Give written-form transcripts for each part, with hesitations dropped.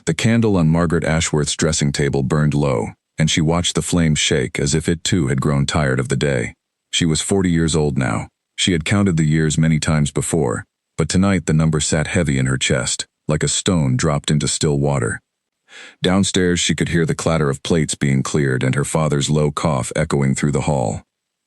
The candle on Margaret Ashworth's dressing table burned low, and she watched the flames shake as if it too had grown tired of the day. She was 40 years old now. She had counted the years many times before, but tonight the number sat heavy in her chest, like a stone dropped into still water. Downstairs she could hear the clatter of plates being cleared and her father's low cough echoing through the hall.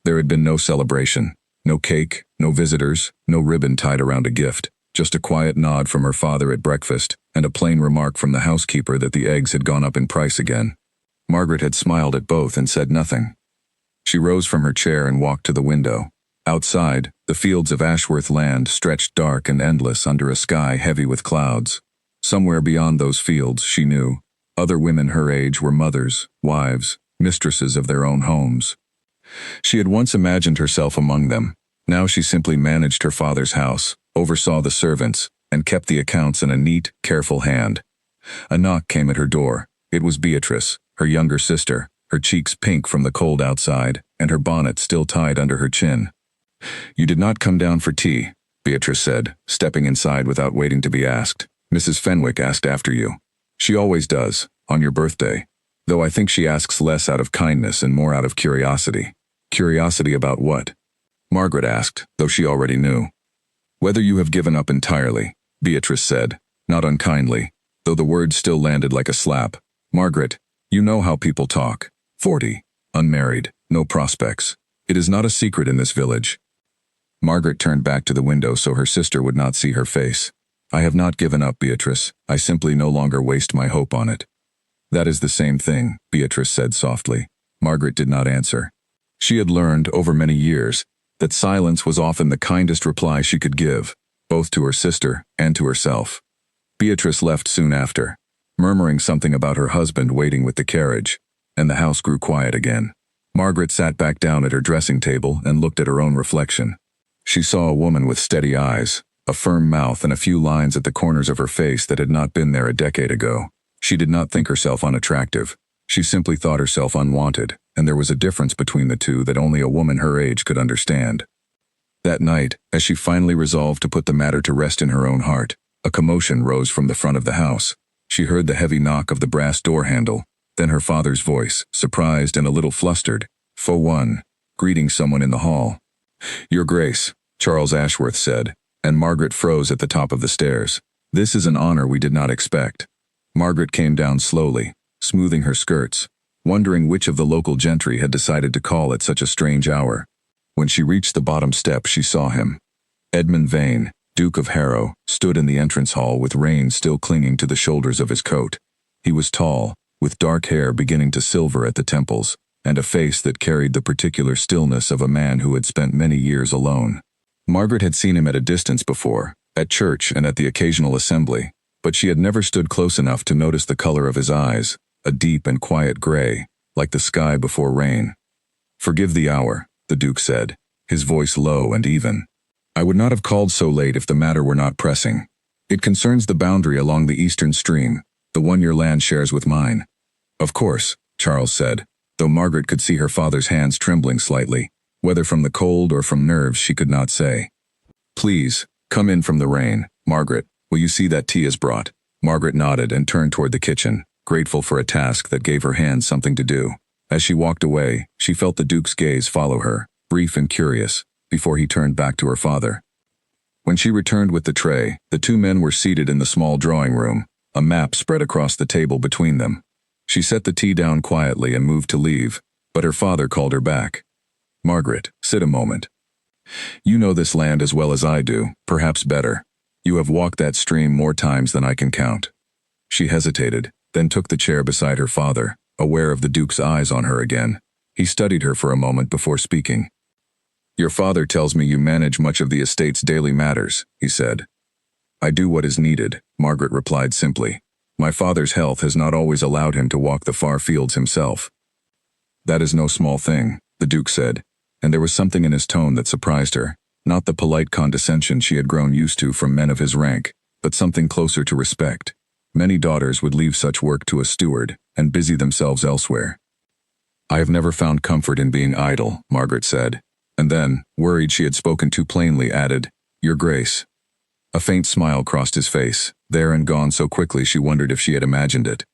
There had been no celebration, no cake, no visitors, no ribbon tied around a gift, just a quiet nod from her father at breakfast and a plain remark from the housekeeper that the eggs had gone up in price again. Margaret had smiled at both and said nothing. She rose from her chair and walked to the window. Outside, the fields of Ashworth land stretched dark and endless under a sky heavy with clouds. Somewhere beyond those fields, she knew, other women her age were mothers, wives, mistresses of their own homes. She had once imagined herself among them. Now she simply managed her father's house, oversaw the servants, and kept the accounts in a neat, careful hand. A knock came at her door. It was Beatrice, her younger sister, her cheeks pink from the cold outside, and her bonnet still tied under her chin. "You did not come down for tea," Beatrice said, stepping inside without waiting to be asked. "Mrs. Fenwick asked after you. She always does, on your birthday. Though I think she asks less out of kindness and more out of curiosity." "Curiosity about what?" Margaret asked, though she already knew. "Whether you have given up entirely," Beatrice said, not unkindly, though the words still landed like a slap. "Margaret, you know how people talk. 40, unmarried, no prospects. It is not a secret in this village." Margaret turned back to the window so her sister would not see her face. "I have not given up, Beatrice. I simply no longer waste my hope on it." "That is the same thing," Beatrice said softly. Margaret did not answer. She had learned, over many years, that silence was often the kindest reply she could give, both to her sister and to herself. Beatrice left soon after, murmuring something about her husband waiting with the carriage, and the house grew quiet again. Margaret sat back down at her dressing table and looked at her own reflection. She saw a woman with steady eyes, a firm mouth and a few lines at the corners of her face that had not been there a decade ago. She did not think herself unattractive. She simply thought herself unwanted, and there was a difference between the two that only a woman her age could understand. That night, as she finally resolved to put the matter to rest in her own heart, a commotion rose from the front of the house. She heard the heavy knock of the brass door handle, then her father's voice, surprised and a little flustered, "Fo one," greeting someone in the hall. "Your Grace," Charles Ashworth said, and Margaret froze at the top of the stairs. "This is an honor we did not expect." Margaret came down slowly, smoothing her skirts, wondering which of the local gentry had decided to call at such a strange hour. When she reached the bottom step, she saw him. Edmund Vane, Duke of Harrow, stood in the entrance hall with reins still clinging to the shoulders of his coat. He was tall, with dark hair beginning to silver at the temples, and a face that carried the particular stillness of a man who had spent many years alone. Margaret had seen him at a distance before, at church and at the occasional assembly, but she had never stood close enough to notice the color of his eyes, a deep and quiet gray, like the sky before rain. "Forgive the hour," the Duke said, his voice low and even. "I would not have called so late if the matter were not pressing. It concerns the boundary along the eastern stream, the one your land shares with mine." "Of course," Charles said, though Margaret could see her father's hands trembling slightly. Whether from the cold or from nerves she could not say. "Please, come in from the rain. Margaret, will you see that tea is brought?" Margaret nodded and turned toward the kitchen, grateful for a task that gave her hands something to do. As she walked away, she felt the Duke's gaze follow her, brief and curious, before he turned back to her father. When she returned with the tray, the two men were seated in the small drawing room, a map spread across the table between them. She set the tea down quietly and moved to leave, but her father called her back. "Margaret, sit a moment. You know this land as well as I do, perhaps better. You have walked that stream more times than I can count." She hesitated, then took the chair beside her father, aware of the Duke's eyes on her again. He studied her for a moment before speaking. "Your father tells me you manage much of the estate's daily matters," he said. "I do what is needed," Margaret replied simply. "My father's health has not always allowed him to walk the far fields himself." "That is no small thing," the Duke said, and there was something in his tone that surprised her, not the polite condescension she had grown used to from men of his rank, but something closer to respect. Many daughters would leave such work to a steward and busy themselves elsewhere. "I have never found comfort in being idle," Margaret said, and then, worried she had spoken too plainly, added, "Your Grace." A faint smile crossed his face, There and gone so quickly she wondered if she had imagined it.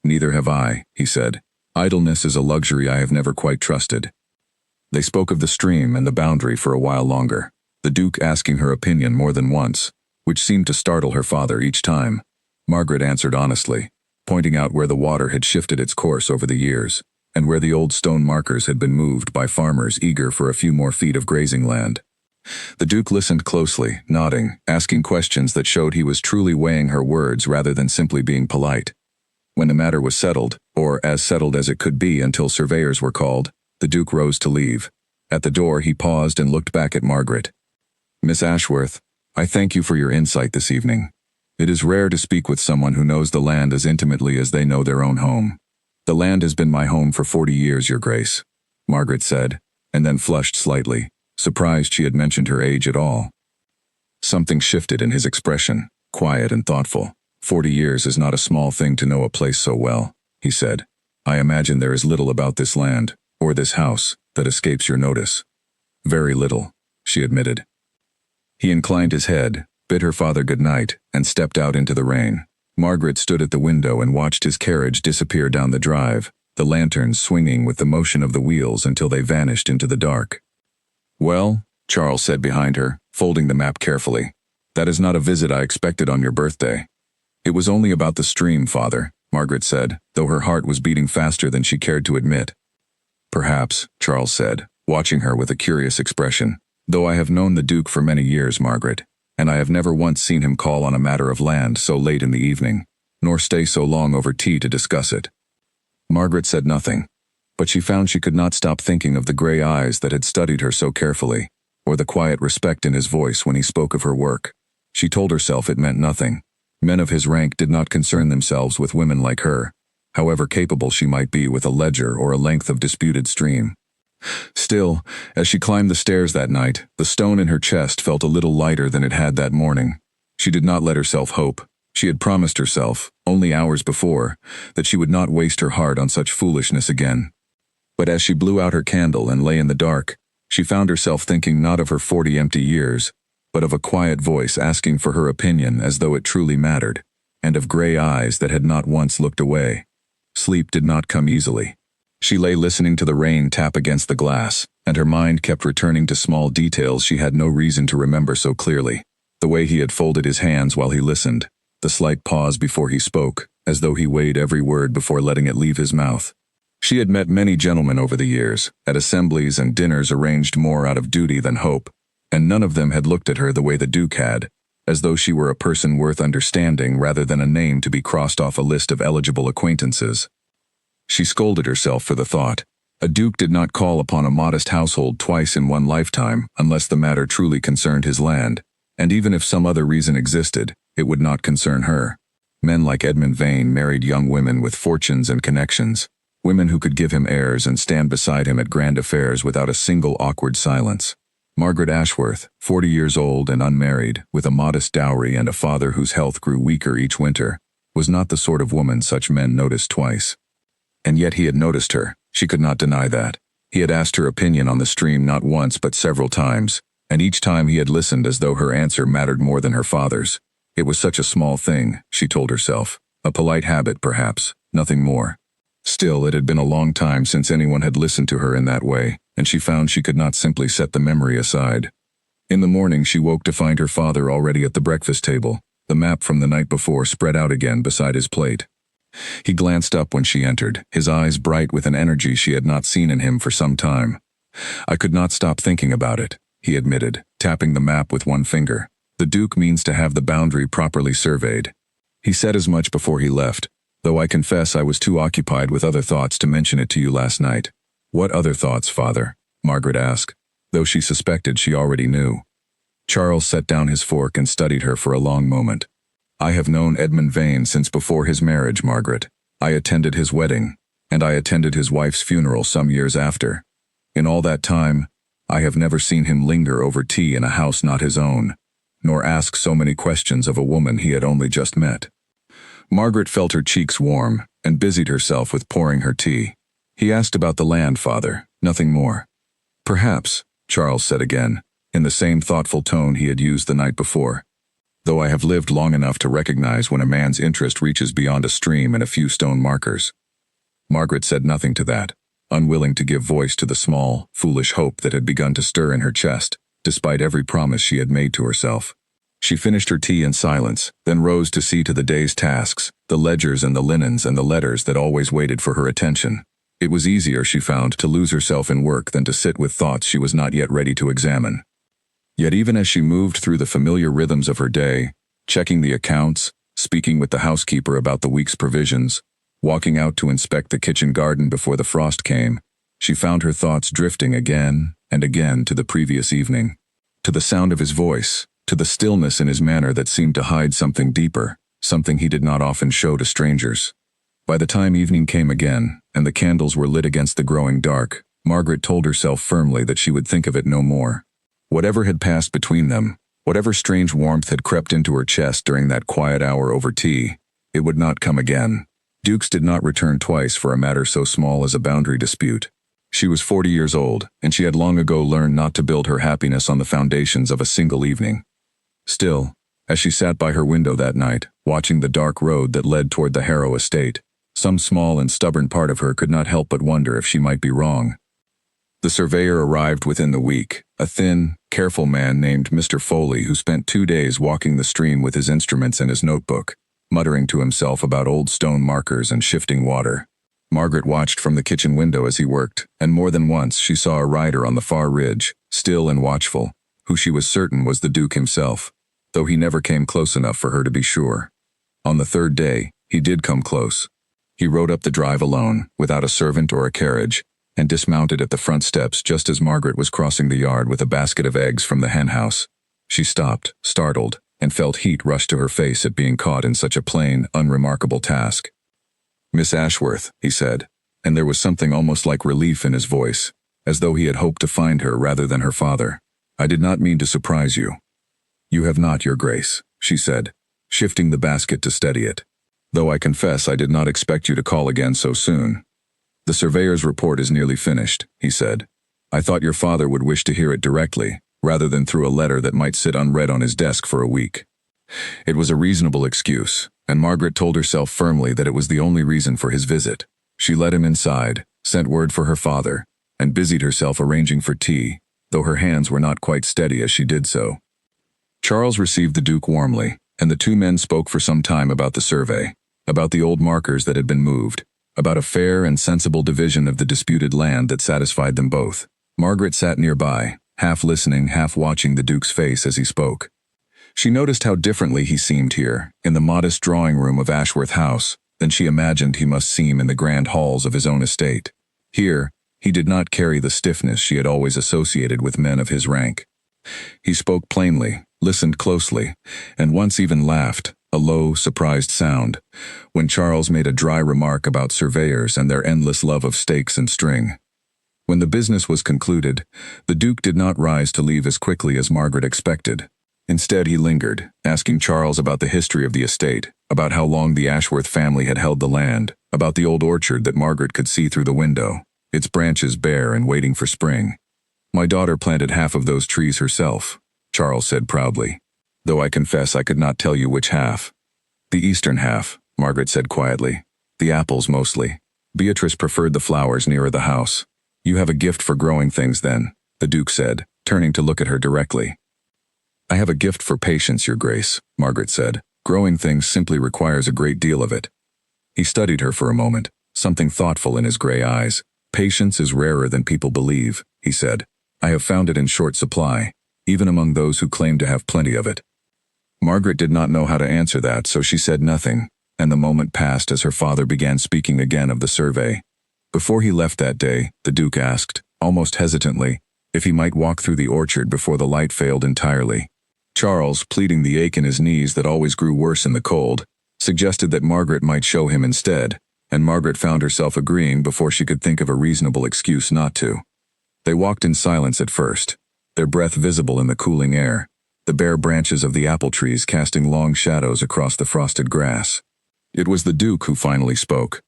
"Neither have I," he said. "Idleness is a luxury I have never quite trusted." They spoke of the stream and the boundary for a while longer, the Duke asking her opinion more than once, which seemed to startle her father each time. Margaret answered honestly, pointing out where the water had shifted its course over the years, and where the old stone markers had been moved by farmers eager for a few more feet of grazing land. The Duke listened closely, nodding, asking questions that showed he was truly weighing her words rather than simply being polite. When the matter was settled, or as settled as it could be until surveyors were called, the Duke rose to leave. At the door he paused and looked back at Margaret. "Miss Ashworth, I thank you for your insight this evening. It is rare to speak with someone who knows the land as intimately as they know their own home." "The land has been my home for 40 years, Your Grace," Margaret said, and then flushed slightly, surprised she had mentioned her age at all. Something shifted in his expression, quiet and thoughtful. 40 years is not a small thing to know a place so well," he said. "I imagine there is little about this land, or this house, that escapes your notice." "Very little," she admitted. He inclined his head, bid her father good night, and stepped out into the rain. Margaret stood at the window and watched his carriage disappear down the drive, the lanterns swinging with the motion of the wheels until they vanished into the dark. "Well," Charles said behind her, folding the map carefully, "that is not a visit I expected on your birthday." "It was only about the stream, Father," Margaret said, though her heart was beating faster than she cared to admit. "Perhaps," Charles said, watching her with a curious expression, "though I have known the Duke for many years, Margaret, and I have never once seen him call on a matter of land so late in the evening, nor stay so long over tea to discuss it." Margaret said nothing, but she found she could not stop thinking of the gray eyes that had studied her so carefully, or the quiet respect in his voice when he spoke of her work. She told herself it meant nothing. Men of his rank did not concern themselves with women like her, however capable she might be with a ledger or a length of disputed stream. Still, as she climbed the stairs that night, the stone in her chest felt a little lighter than it had that morning. She did not let herself hope. She had promised herself, only hours before, that she would not waste her heart on such foolishness again. But as she blew out her candle and lay in the dark, she found herself thinking not of her 40 empty years, but of a quiet voice asking for her opinion as though it truly mattered, and of gray eyes that had not once looked away. Sleep did not come easily. She lay listening to the rain tap against the glass, and her mind kept returning to small details she had no reason to remember so clearly. The way he had folded his hands while he listened, the slight pause before he spoke, as though he weighed every word before letting it leave his mouth. She had met many gentlemen over the years, at assemblies and dinners arranged more out of duty than hope, and none of them had looked at her the way the Duke had, as though she were a person worth understanding rather than a name to be crossed off a list of eligible acquaintances. She scolded herself for the thought. A duke did not call upon a modest household twice in one lifetime unless the matter truly concerned his land, and even if some other reason existed, it would not concern her. Men like Edmund Vane married young women with fortunes and connections, women who could give him heirs and stand beside him at grand affairs without a single awkward silence. Margaret Ashworth, 40 years old and unmarried, with a modest dowry and a father whose health grew weaker each winter, was not the sort of woman such men noticed twice. And yet he had noticed her. She could not deny that. He had asked her opinion on the stream not once but several times, and each time he had listened as though her answer mattered more than her father's. It was such a small thing, she told herself. A polite habit, perhaps, nothing more. Still, it had been a long time since anyone had listened to her in that way, and she found she could not simply set the memory aside. In the morning she woke to find her father already at the breakfast table, the map from the night before spread out again beside his plate. He glanced up when she entered, his eyes bright with an energy she had not seen in him for some time. "I could not stop thinking about it," he admitted, tapping the map with one finger. "The Duke means to have the boundary properly surveyed. He said as much before he left, though I confess I was too occupied with other thoughts to mention it to you last night." "What other thoughts, Father?" Margaret asked, though she suspected she already knew. Charles set down his fork and studied her for a long moment. "I have known Edmund Vane since before his marriage, Margaret. I attended his wedding, and I attended his wife's funeral some years after. In all that time, I have never seen him linger over tea in a house not his own, nor ask so many questions of a woman he had only just met." Margaret felt her cheeks warm, and busied herself with pouring her tea. "He asked about the land, Father, nothing more." "Perhaps," Charles said again, in the same thoughtful tone he had used the night before. though I have lived long enough to recognize when a man's interest reaches beyond a stream and a few stone markers." Margaret said nothing to that, unwilling to give voice to the small, foolish hope that had begun to stir in her chest, despite every promise she had made to herself. She finished her tea in silence, then rose to see to the day's tasks, the ledgers and the linens and the letters that always waited for her attention. It was easier, she found, to lose herself in work than to sit with thoughts she was not yet ready to examine. Yet even as she moved through the familiar rhythms of her day, checking the accounts, speaking with the housekeeper about the week's provisions, walking out to inspect the kitchen garden before the frost came, she found her thoughts drifting again and again to the previous evening, to the sound of his voice, to the stillness in his manner that seemed to hide something deeper, something he did not often show to strangers. By the time evening came again, and the candles were lit against the growing dark, Margaret told herself firmly that she would think of it no more. Whatever had passed between them, whatever strange warmth had crept into her chest during that quiet hour over tea, it would not come again. Dukes did not return twice for a matter so small as a boundary dispute. She was 40 years old, and she had long ago learned not to build her happiness on the foundations of a single evening. Still, as she sat by her window that night, watching the dark road that led toward the Harrow estate, some small and stubborn part of her could not help but wonder if she might be wrong. The surveyor arrived within the week, a thin, careful man named Mr. Foley who spent 2 days walking the stream with his instruments and his notebook, muttering to himself about old stone markers and shifting water. Margaret watched from the kitchen window as he worked, and more than once she saw a rider on the far ridge, still and watchful, who she was certain was the Duke himself, though he never came close enough for her to be sure. On the third day, he did come close. He rode up the drive alone, without a servant or a carriage, and dismounted at the front steps just as Margaret was crossing the yard with a basket of eggs from the henhouse. She stopped, startled, and felt heat rush to her face at being caught in such a plain, unremarkable task. "Miss Ashworth," he said, and there was something almost like relief in his voice, as though he had hoped to find her rather than her father. "I did not mean to surprise you." "You have not, Your Grace," she said, shifting the basket to steady it. "Though I confess I did not expect you to call again so soon." "The surveyor's report is nearly finished," he said. "I thought your father would wish to hear it directly, rather than through a letter that might sit unread on his desk for a week." It was a reasonable excuse, and Margaret told herself firmly that it was the only reason for his visit. She led him inside, sent word for her father, and busied herself arranging for tea, though her hands were not quite steady as she did so. Charles received the Duke warmly, and the two men spoke for some time about the survey, about the old markers that had been moved, about a fair and sensible division of the disputed land that satisfied them both. Margaret sat nearby, half listening, half watching the Duke's face as he spoke. She noticed how differently he seemed here, in the modest drawing room of Ashworth House, than she imagined he must seem in the grand halls of his own estate. Here, he did not carry the stiffness she had always associated with men of his rank. He spoke plainly, listened closely, and once even laughed, a low, surprised sound, when Charles made a dry remark about surveyors and their endless love of stakes and string. When the business was concluded, the Duke did not rise to leave as quickly as Margaret expected. Instead, he lingered, asking Charles about the history of the estate, about how long the Ashworth family had held the land, about the old orchard that Margaret could see through the window, its branches bare and waiting for spring. "My daughter planted half of those trees herself," Charles said proudly, "though I confess I could not tell you which half." "The eastern half," Margaret said quietly. "The apples mostly. Beatrice preferred the flowers nearer the house." "You have a gift for growing things then," the Duke said, turning to look at her directly. "I have a gift for patience, Your Grace," Margaret said. "Growing things simply requires a great deal of it." He studied her for a moment, something thoughtful in his gray eyes. "Patience is rarer than people believe," he said. "I have found it in short supply, even among those who claim to have plenty of it." Margaret did not know how to answer that, so she said nothing, and the moment passed as her father began speaking again of the survey. Before he left that day, the Duke asked, almost hesitantly, if he might walk through the orchard before the light failed entirely. Charles, pleading the ache in his knees that always grew worse in the cold, suggested that Margaret might show him instead, and Margaret found herself agreeing before she could think of a reasonable excuse not to. They walked in silence at first, their breath visible in the cooling air, the bare branches of the apple trees casting long shadows across the frosted grass. It was the Duke who finally spoke.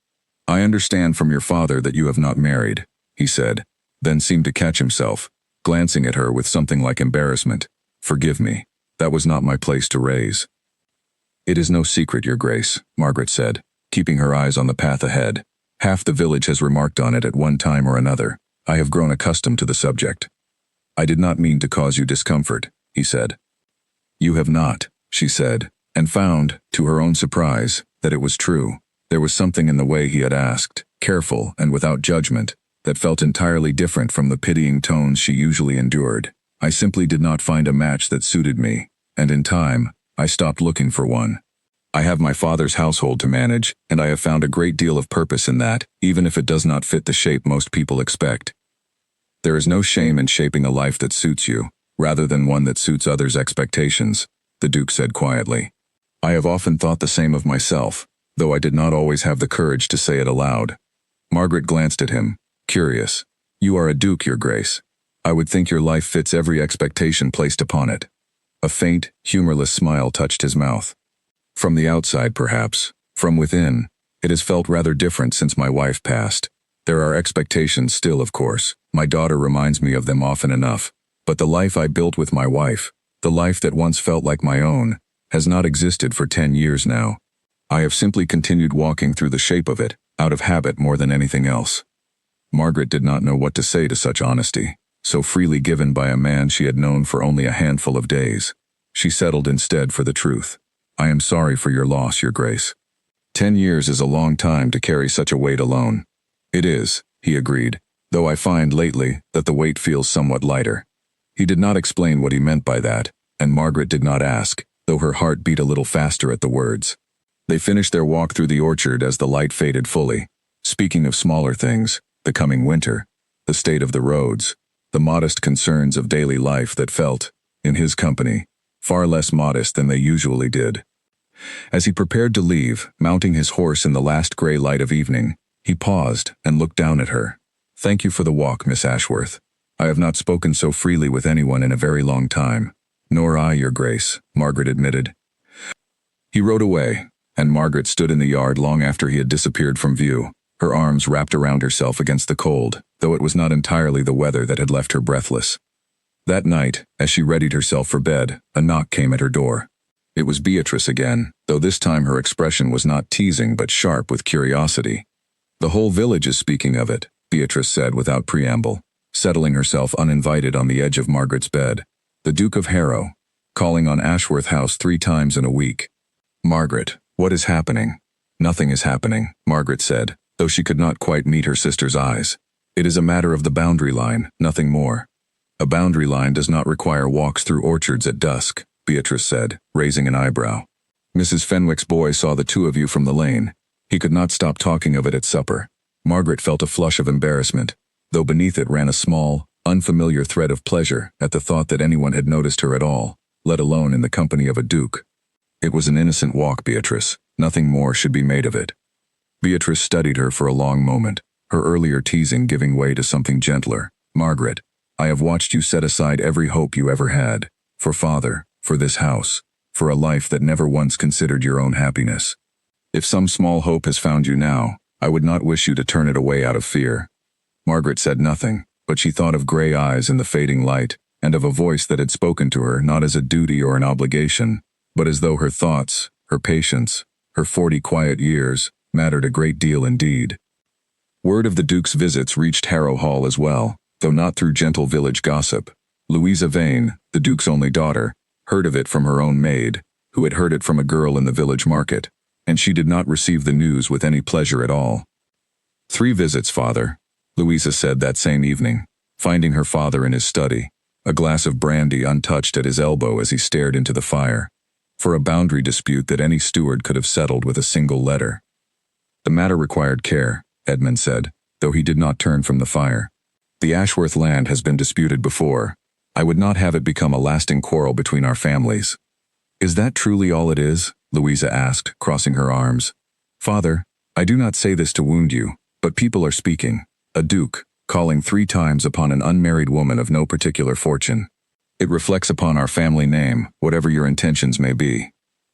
"I understand from your father that you have not married," he said, then seemed to catch himself, glancing at her with something like embarrassment. "Forgive me. That was not my place to raise. It is no secret, Your Grace, Margaret said, keeping her eyes on the path ahead. Half the village has remarked on it at one time or another. I have grown accustomed to the subject. I did not mean to cause you discomfort, he said. You have not, she said, and found, to her own surprise, that it was true. There was something in the way he had asked, careful and without judgment, that felt entirely different from the pitying tones she usually endured. I simply did not find a match that suited me, and in time, I stopped looking for one. I have my father's household to manage, and I have found a great deal of purpose in that, even if it does not fit the shape most people expect. There is no shame in shaping a life that suits you, rather than one that suits others' expectations, the Duke said quietly. I have often thought the same of myself, though I did not always have the courage to say it aloud. Margaret glanced at him, curious. You are a Duke, Your Grace. I would think your life fits every expectation placed upon it. A faint, humorless smile touched his mouth. From the outside, perhaps. From within, it has felt rather different since my wife passed. There are expectations still, of course. My daughter reminds me of them often enough. But the life I built with my wife, the life that once felt like my own, has not existed for 10 years now. I have simply continued walking through the shape of it, out of habit more than anything else. Margaret did not know what to say to such honesty, so freely given by a man she had known for only a handful of days. She settled instead for the truth. I am sorry for your loss, Your Grace. 10 years is a long time to carry such a weight alone. It is, he agreed, though I find lately that the weight feels somewhat lighter. He did not explain what he meant by that, and Margaret did not ask, though her heart beat a little faster at the words. They finished their walk through the orchard as the light faded fully. Speaking of smaller things, the coming winter, the state of the roads, the modest concerns of daily life that felt, in his company, far less modest than they usually did. As he prepared to leave, mounting his horse in the last gray light of evening, he paused and looked down at her. Thank you for the walk, Miss Ashworth. I have not spoken so freely with anyone in a very long time. Nor I, Your Grace, Margaret admitted. He rode away, and Margaret stood in the yard long after he had disappeared from view, her arms wrapped around herself against the cold, though it was not entirely the weather that had left her breathless. That night, as she readied herself for bed, a knock came at her door. It was Beatrice again, though this time her expression was not teasing but sharp with curiosity. The whole village is speaking of it, Beatrice said without preamble, settling herself uninvited on the edge of Margaret's bed. The Duke of Harrow, calling on Ashworth House 3 times in a week. Margaret, what is happening? Nothing is happening, Margaret said, though she could not quite meet her sister's eyes. It is a matter of the boundary line, nothing more. A boundary line does not require walks through orchards at dusk, Beatrice said, raising an eyebrow. Mrs. Fenwick's boy saw the 2 of you from the lane. He could not stop talking of it at supper. Margaret felt a flush of embarrassment, though beneath it ran a small, unfamiliar thread of pleasure at the thought that anyone had noticed her at all, let alone in the company of a duke. It was an innocent walk, Beatrice. Nothing more should be made of it. Beatrice studied her for a long moment, her earlier teasing giving way to something gentler. Margaret, I have watched you set aside every hope you ever had, for father, for this house, for a life that never once considered your own happiness. If some small hope has found you now, I would not wish you to turn it away out of fear. Margaret said nothing, but she thought of gray eyes in the fading light, and of a voice that had spoken to her not as a duty or an obligation, but as though her thoughts, her patience, her 40 quiet years, mattered a great deal indeed. Word of the Duke's visits reached Harrow Hall as well, though not through gentle village gossip. Louisa Vane, the Duke's only daughter, heard of it from her own maid, who had heard it from a girl in the village market, and she did not receive the news with any pleasure at all. 3 visits, father, Louisa said that same evening, finding her father in his study, a glass of brandy untouched at his elbow as he stared into the fire, for a boundary dispute that any steward could have settled with a single letter. The matter required care, Edmund said, though he did not turn from the fire. The Ashworth land has been disputed before. I would not have it become a lasting quarrel between our families. Is that truly all it is? Louisa asked, crossing her arms. Father, I do not say this to wound you, but people are speaking. A duke, calling 3 times upon an unmarried woman of no particular fortune. It reflects upon our family name, whatever your intentions may be.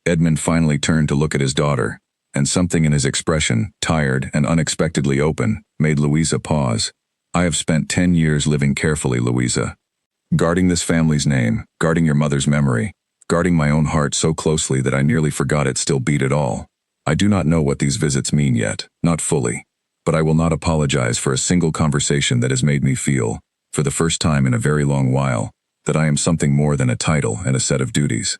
Edmund finally turned to look at his daughter, and something in his expression, tired and unexpectedly open, made Louisa pause. I have spent 10 years living carefully, Louisa. Guarding this family's name, guarding your mother's memory. guarding my own heart so closely that I nearly forgot it still beat at all. I do not know what these visits mean yet, not fully, but I will not apologize for a single conversation that has made me feel, for the first time in a very long while, that I am something more than a title and a set of duties.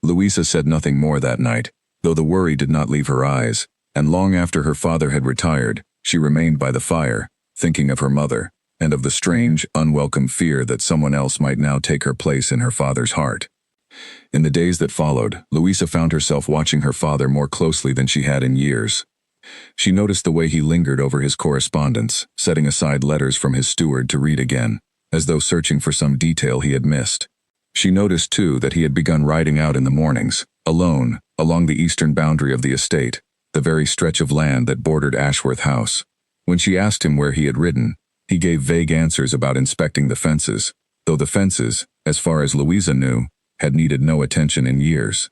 Louisa said nothing more that night, though the worry did not leave her eyes, and long after her father had retired, she remained by the fire, thinking of her mother, and of the strange, unwelcome fear that someone else might now take her place in her father's heart. In the days that followed, Louisa found herself watching her father more closely than she had in years. She noticed the way he lingered over his correspondence, setting aside letters from his steward to read again, as though searching for some detail he had missed. She noticed, too, that he had begun riding out in the mornings, alone, along the eastern boundary of the estate, the very stretch of land that bordered Ashworth House. When she asked him where he had ridden, he gave vague answers about inspecting the fences, though the fences, as far as Louisa knew, had needed no attention in years.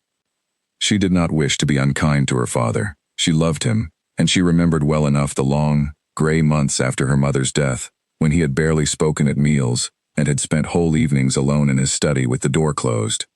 She did not wish to be unkind to her father. She loved him, and she remembered well enough the long, gray months after her mother's death, when he had barely spoken at meals and had spent whole evenings alone in his study with the door closed.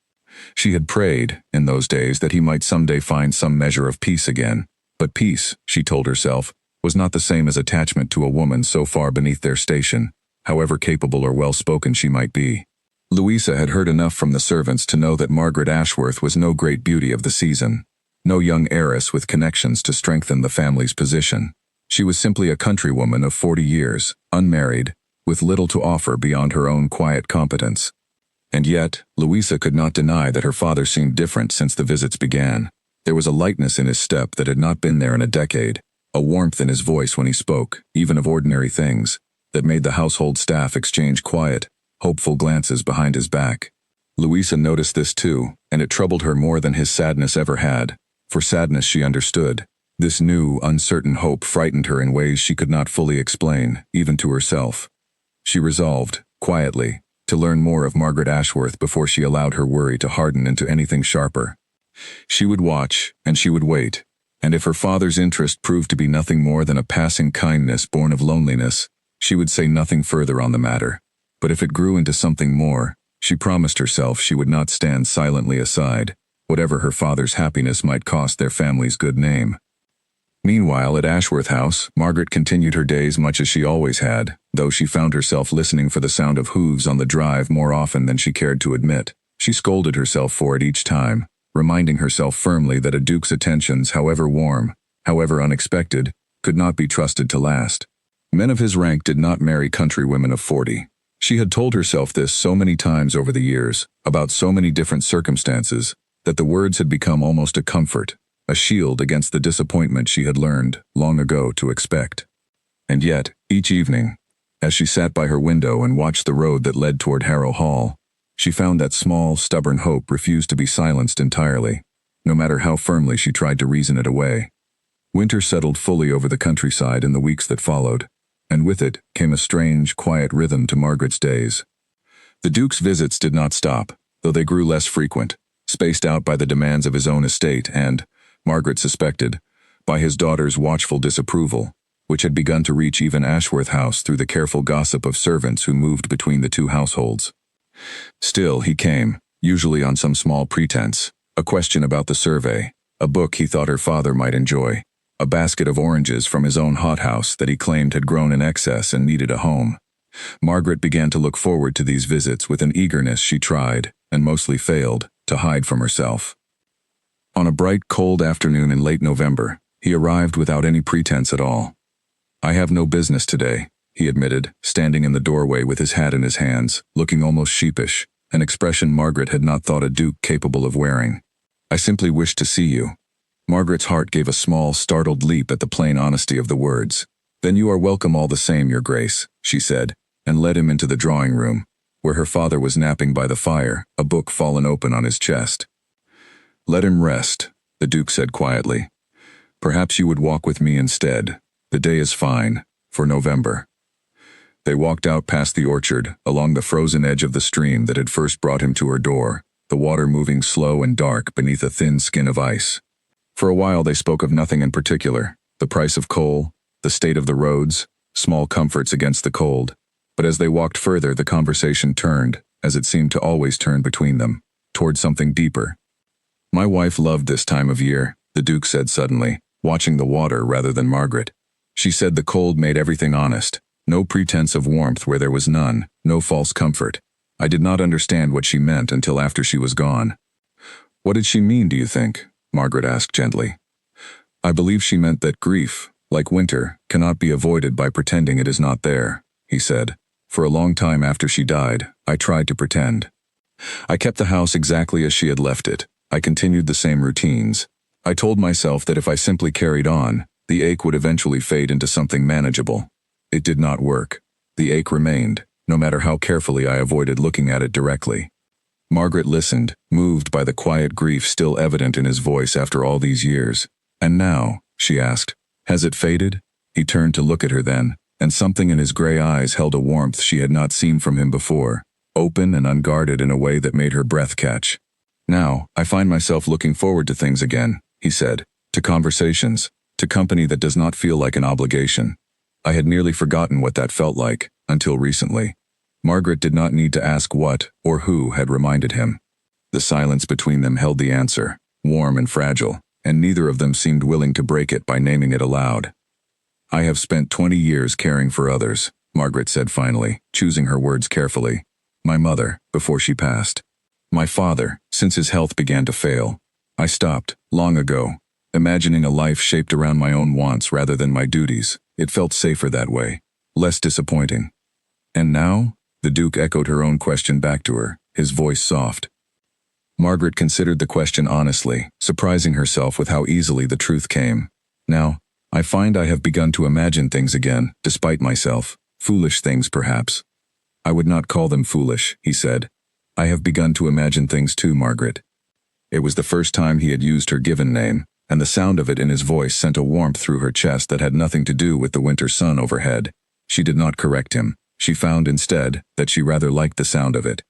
She had prayed, in those days, that he might someday find some measure of peace again, but peace, she told herself, was not the same as attachment to a woman so far beneath their station, however capable or well-spoken she might be. Louisa had heard enough from the servants to know that Margaret Ashworth was no great beauty of the season, no young heiress with connections to strengthen the family's position. She was simply a countrywoman of 40 years, unmarried, with little to offer beyond her own quiet competence. And yet, Louisa could not deny that her father seemed different since the visits began. There was a lightness in his step that had not been there in a decade, a warmth in his voice when he spoke, even of ordinary things, that made the household staff exchange quiet, hopeful glances behind his back. Louisa noticed this too, and it troubled her more than his sadness ever had. For sadness she understood. This new, uncertain hope frightened her in ways she could not fully explain, even to herself. She resolved, quietly, to learn more of Margaret Ashworth before she allowed her worry to harden into anything sharper. She would watch, and she would wait, and if her father's interest proved to be nothing more than a passing kindness born of loneliness, she would say nothing further on the matter. But if it grew into something more, she promised herself she would not stand silently aside, whatever her father's happiness might cost their family's good name. Meanwhile, at Ashworth House, Margaret continued her days much as she always had, though she found herself listening for the sound of hooves on the drive more often than she cared to admit. She scolded herself for it each time, reminding herself firmly that a duke's attentions, however warm, however unexpected, could not be trusted to last. Men of his rank did not marry countrywomen of 40. She had told herself this so many times over the years, about so many different circumstances, that the words had become almost a comfort, a shield against the disappointment she had learned, long ago, to expect. And yet, each evening, as she sat by her window and watched the road that led toward Harrow Hall, she found that small, stubborn hope refused to be silenced entirely, no matter how firmly she tried to reason it away. Winter settled fully over the countryside in the weeks that followed, and with it came a strange, quiet rhythm to Margaret's days. The Duke's visits did not stop, though they grew less frequent, spaced out by the demands of his own estate and, Margaret suspected, by his daughter's watchful disapproval, which had begun to reach even Ashworth House through the careful gossip of servants who moved between the two households. Still, he came, usually on some small pretense, a question about the survey, a book he thought her father might enjoy, a basket of oranges from his own hothouse that he claimed had grown in excess and needed a home. Margaret began to look forward to these visits with an eagerness she tried, and mostly failed, to hide from herself. On a bright, cold afternoon in late November, he arrived without any pretense at all. "I have no business today," he admitted, standing in the doorway with his hat in his hands, looking almost sheepish, an expression Margaret had not thought a duke capable of wearing. "I simply wish to see you." Margaret's heart gave a small, startled leap at the plain honesty of the words. "Then you are welcome all the same, your grace," she said, and led him into the drawing room, where her father was napping by the fire, a book fallen open on his chest. "Let him rest," the Duke said quietly. "Perhaps you would walk with me instead. The day is fine, for November." They walked out past the orchard, along the frozen edge of the stream that had first brought him to her door, the water moving slow and dark beneath a thin skin of ice. For a while they spoke of nothing in particular, the price of coal, the state of the roads, small comforts against the cold. But as they walked further, the conversation turned, as it seemed to always turn between them, toward something deeper. My wife loved this time of year, the Duke said suddenly, watching the water rather than Margaret. She said the cold made everything honest, no pretense of warmth where there was none, no false comfort. I did not understand what she meant until after she was gone. What did she mean, do you think? Margaret asked gently. I believe she meant that grief, like winter, cannot be avoided by pretending it is not there, he said. For a long time after she died, I tried to pretend. I kept the house exactly as she had left it. I continued the same routines. I told myself that if I simply carried on, the ache would eventually fade into something manageable. It did not work. The ache remained, no matter how carefully I avoided looking at it directly. Margaret listened, moved by the quiet grief still evident in his voice after all these years. And now, she asked, has it faded? He turned to look at her then, and something in his gray eyes held a warmth she had not seen from him before, open and unguarded in a way that made her breath catch. Now, I find myself looking forward to things again, he said, to conversations, to company that does not feel like an obligation. I had nearly forgotten what that felt like, until recently. Margaret did not need to ask what or who had reminded him. The silence between them held the answer, warm and fragile, and neither of them seemed willing to break it by naming it aloud. I have spent 20 years caring for others, Margaret said finally, choosing her words carefully. My mother, before she passed. My father, since his health began to fail. I stopped, long ago, imagining a life shaped around my own wants rather than my duties. It felt safer that way, less disappointing. And now? The Duke echoed her own question back to her, his voice soft. Margaret considered the question honestly, surprising herself with how easily the truth came. Now, I find I have begun to imagine things again, despite myself. Foolish things, perhaps. I would not call them foolish, he said. I have begun to imagine things too, Margaret. It was the first time he had used her given name, and the sound of it in his voice sent a warmth through her chest that had nothing to do with the winter sun overhead. She did not correct him. She found instead that she rather liked the sound of it.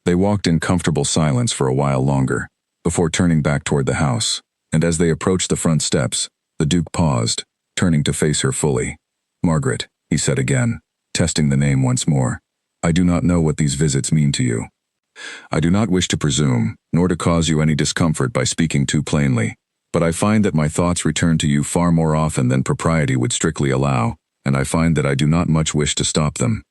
They walked in comfortable silence for a while longer, before turning back toward the house, and as they approached the front steps, the Duke paused, turning to face her fully. Margaret, he said again, testing the name once more. I do not know what these visits mean to you. I do not wish to presume, nor to cause you any discomfort by speaking too plainly, but I find that my thoughts return to you far more often than propriety would strictly allow, and I find that I do not much wish to stop them.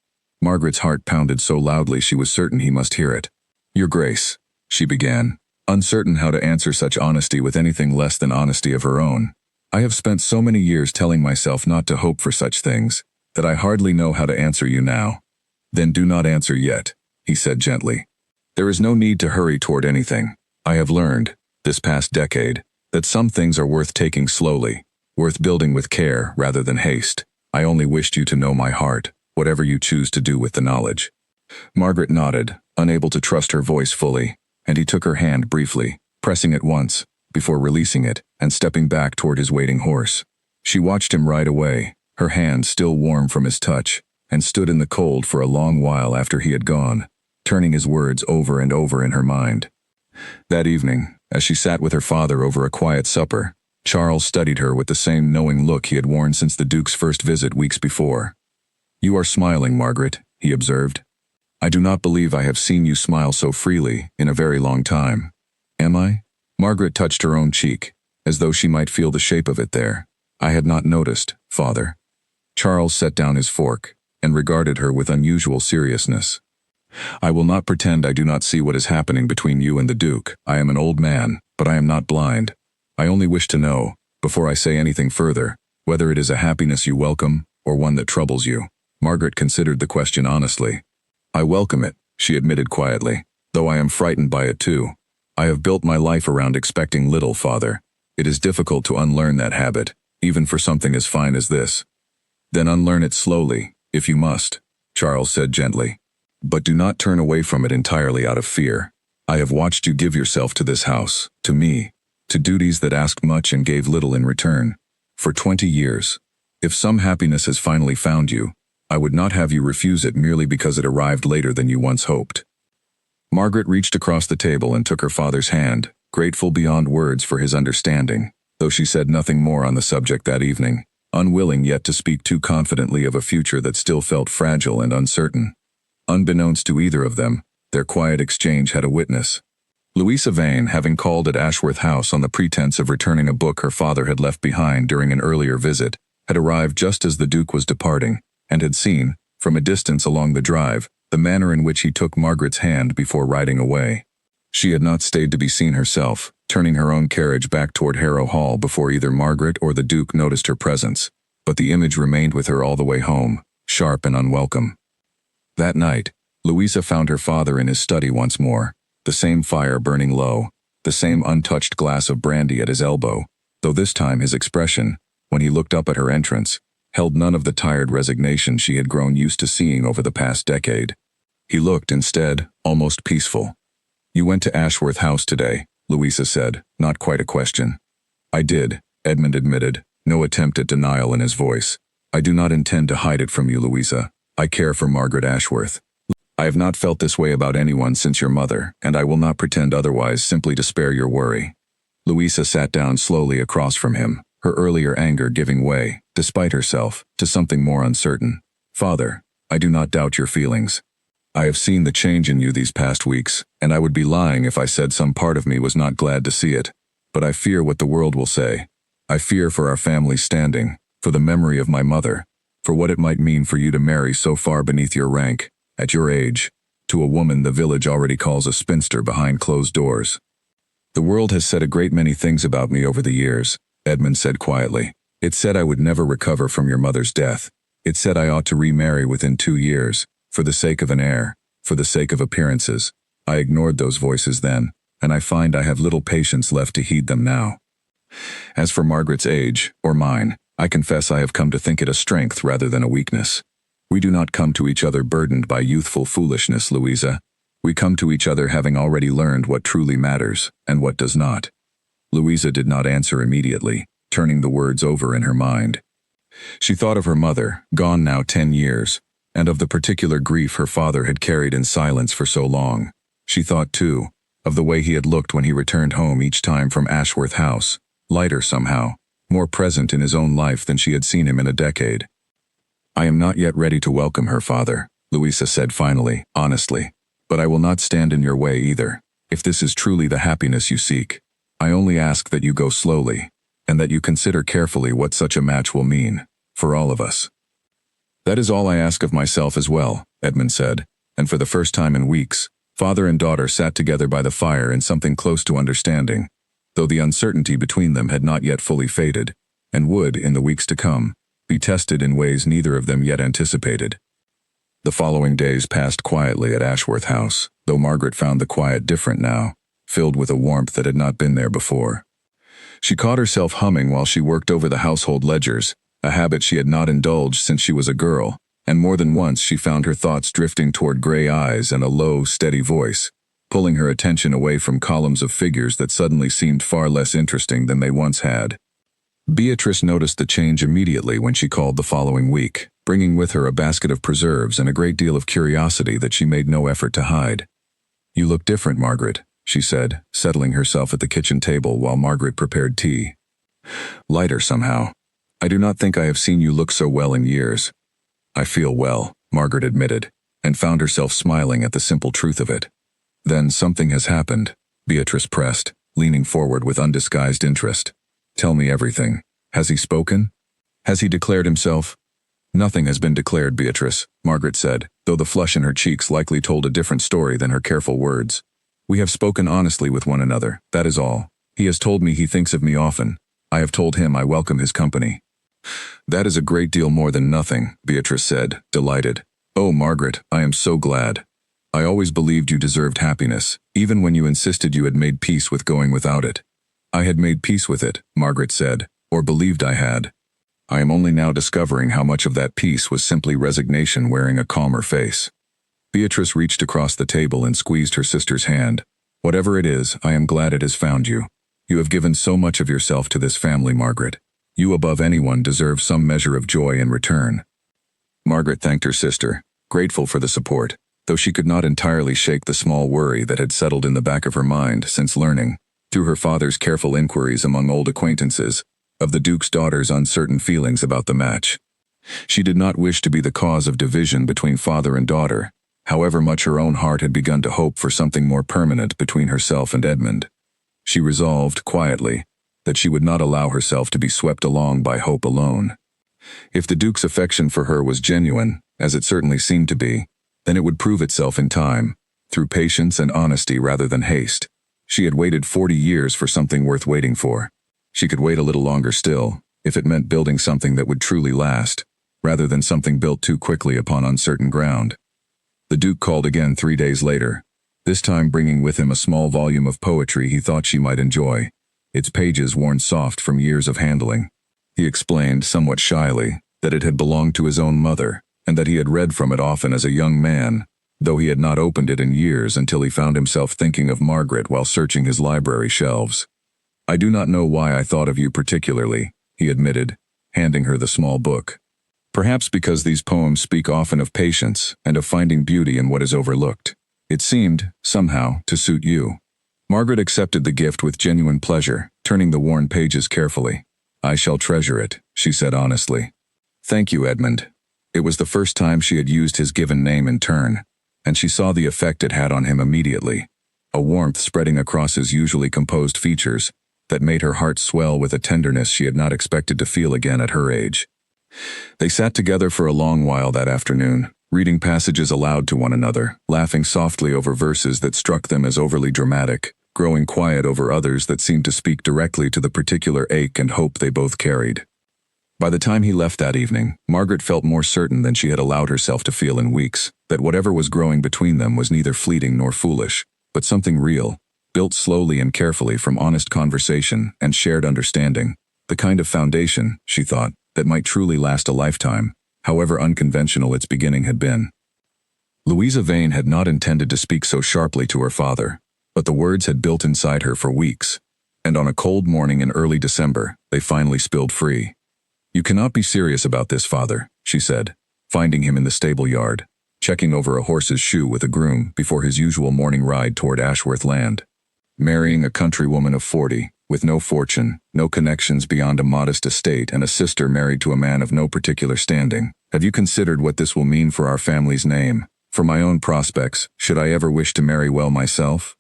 Margaret's heart pounded so loudly she was certain he must hear it. Your Grace, she began, uncertain how to answer such honesty with anything less than honesty of her own. I have spent so many years telling myself not to hope for such things, that I hardly know how to answer you now. Then do not answer yet, he said gently. There is no need to hurry toward anything. I have learned, this past decade, that some things are worth taking slowly, worth building with care rather than haste. I only wished you to know my heart, whatever you choose to do with the knowledge. Margaret nodded, unable to trust her voice fully, and he took her hand briefly, pressing it once, before releasing it and stepping back toward his waiting horse. She watched him ride away, her hand still warm from his touch, and stood in the cold for a long while after he had gone, turning his words over and over in her mind. That evening, as she sat with her father over a quiet supper, Charles studied her with the same knowing look he had worn since the Duke's first visit weeks before. You are smiling, Margaret, he observed. I do not believe I have seen you smile so freely in a very long time. Am I? Margaret touched her own cheek, as though she might feel the shape of it there. I had not noticed, father. Charles set down his fork, and regarded her with unusual seriousness. I will not pretend I do not see what is happening between you and the Duke. I am an old man, but I am not blind. I only wish to know, before I say anything further, whether it is a happiness you welcome, or one that troubles you. Margaret considered the question honestly. I welcome it, she admitted quietly, though I am frightened by it too. I have built my life around expecting little, father. It is difficult to unlearn that habit, even for something as fine as this. Then unlearn it slowly, if you must, Charles said gently. But do not turn away from it entirely out of fear. I have watched you give yourself to this house, to me, to duties that asked much and gave little in return. For 20 years. If some happiness has finally found you, I would not have you refuse it merely because it arrived later than you once hoped. Margaret reached across the table and took her father's hand, grateful beyond words for his understanding, though she said nothing more on the subject that evening, unwilling yet to speak too confidently of a future that still felt fragile and uncertain. Unbeknownst to either of them, their quiet exchange had a witness. Louisa Vane, having called at Ashworth House on the pretense of returning a book her father had left behind during an earlier visit, had arrived just as the Duke was departing, and had seen, from a distance along the drive, the manner in which he took Margaret's hand before riding away. She had not stayed to be seen herself, turning her own carriage back toward Harrow Hall before either Margaret or the Duke noticed her presence, but the image remained with her all the way home, sharp and unwelcome. That night, Louisa found her father in his study once more, the same fire burning low, the same untouched glass of brandy at his elbow, though this time his expression, when he looked up at her entrance, held none of the tired resignation she had grown used to seeing over the past decade. He looked, instead, almost peaceful. "You went to Ashworth House today," Louisa said, not quite a question. "I did," Edmund admitted, no attempt at denial in his voice. "I do not intend to hide it from you, Louisa. I care for Margaret Ashworth. I have not felt this way about anyone since your mother, and I will not pretend otherwise simply to spare your worry." Louisa sat down slowly across from him, her earlier anger giving way, despite herself, to something more uncertain. "Father, I do not doubt your feelings. I have seen the change in you these past weeks, and I would be lying if I said some part of me was not glad to see it. But I fear what the world will say. I fear for our family's standing, for the memory of my mother, for what it might mean for you to marry so far beneath your rank, at your age, to a woman the village already calls a spinster behind closed doors." "The world has said a great many things about me over the years," Edmund said quietly. "It said I would never recover from your mother's death. It said I ought to remarry within 2 years, for the sake of an heir, for the sake of appearances. I ignored those voices then, and I find I have little patience left to heed them now. As for Margaret's age, or mine, I confess I have come to think it a strength rather than a weakness. We do not come to each other burdened by youthful foolishness, Louisa. We come to each other having already learned what truly matters, and what does not." Louisa did not answer immediately, turning the words over in her mind. She thought of her mother, gone now 10 years, and of the particular grief her father had carried in silence for so long. She thought, too, of the way he had looked when he returned home each time from Ashworth House, lighter somehow, more present in his own life than she had seen him in a decade. "I am not yet ready to welcome her, father," Louisa said finally, honestly. "But I will not stand in your way either, if this is truly the happiness you seek. I only ask that you go slowly, and that you consider carefully what such a match will mean, for all of us." "That is all I ask of myself as well," Edmund said, and for the first time in weeks, father and daughter sat together by the fire in something close to understanding, though the uncertainty between them had not yet fully faded, and would, in the weeks to come, be tested in ways neither of them yet anticipated. The following days passed quietly at Ashworth House, though Margaret found the quiet different now, filled with a warmth that had not been there before. She caught herself humming while she worked over the household ledgers, a habit she had not indulged since she was a girl, and more than once she found her thoughts drifting toward gray eyes and a low, steady voice, pulling her attention away from columns of figures that suddenly seemed far less interesting than they once had. Beatrice noticed the change immediately when she called the following week, bringing with her a basket of preserves and a great deal of curiosity that she made no effort to hide. "You look different, Margaret," she said, settling herself at the kitchen table while Margaret prepared tea. "Lighter somehow. I do not think I have seen you look so well in years." "I feel well," Margaret admitted, and found herself smiling at the simple truth of it. "Then something has happened," Beatrice pressed, leaning forward with undisguised interest. "Tell me everything. Has he spoken? Has he declared himself?" "Nothing has been declared, Beatrice," Margaret said, though the flush in her cheeks likely told a different story than her careful words. "We have spoken honestly with one another, that is all. He has told me he thinks of me often. I have told him I welcome his company." "That is a great deal more than nothing," Beatrice said, delighted. "Oh, Margaret, I am so glad. I always believed you deserved happiness, even when you insisted you had made peace with going without it." "I had made peace with it," Margaret said, "or believed I had. I am only now discovering how much of that peace was simply resignation wearing a calmer face." Beatrice reached across the table and squeezed her sister's hand. "Whatever it is, I am glad it has found you. You have given so much of yourself to this family, Margaret. You above anyone deserve some measure of joy in return." Margaret thanked her sister, grateful for the support, though she could not entirely shake the small worry that had settled in the back of her mind since learning, through her father's careful inquiries among old acquaintances, of the Duke's daughter's uncertain feelings about the match. She did not wish to be the cause of division between father and daughter, however much her own heart had begun to hope for something more permanent between herself and Edmund. She resolved, quietly, that she would not allow herself to be swept along by hope alone. If the Duke's affection for her was genuine, as it certainly seemed to be, then it would prove itself in time, through patience and honesty rather than haste. She had waited 40 years for something worth waiting for. She could wait a little longer still, if it meant building something that would truly last, rather than something built too quickly upon uncertain ground. The Duke called again 3 days later, this time bringing with him a small volume of poetry he thought she might enjoy, its pages worn soft from years of handling. He explained, somewhat shyly, that it had belonged to his own mother, and that he had read from it often as a young man, though he had not opened it in years until he found himself thinking of Margaret while searching his library shelves. "I do not know why I thought of you particularly," he admitted, handing her the small book. "Perhaps because these poems speak often of patience and of finding beauty in what is overlooked. It seemed, somehow, to suit you." Margaret accepted the gift with genuine pleasure, turning the worn pages carefully. "I shall treasure it," she said honestly. "Thank you, Edmund." It was the first time she had used his given name in turn, and she saw the effect it had on him immediately, a warmth spreading across his usually composed features that made her heart swell with a tenderness she had not expected to feel again at her age. They sat together for a long while that afternoon, reading passages aloud to one another, laughing softly over verses that struck them as overly dramatic, growing quiet over others that seemed to speak directly to the particular ache and hope they both carried. By the time he left that evening, Margaret felt more certain than she had allowed herself to feel in weeks, that whatever was growing between them was neither fleeting nor foolish, but something real, built slowly and carefully from honest conversation and shared understanding, the kind of foundation, she thought, that might truly last a lifetime, however unconventional its beginning had been. Louisa Vane had not intended to speak so sharply to her father, but the words had built inside her for weeks, and on a cold morning in early December, they finally spilled free. "You cannot be serious about this, father," she said, finding him in the stable yard, checking over a horse's shoe with a groom before his usual morning ride toward Ashworth Land. "Marrying a countrywoman of 40, with no fortune, no connections beyond a modest estate, and a sister married to a man of no particular standing. Have you considered what this will mean for our family's name, for my own prospects, should I ever wish to marry well myself?"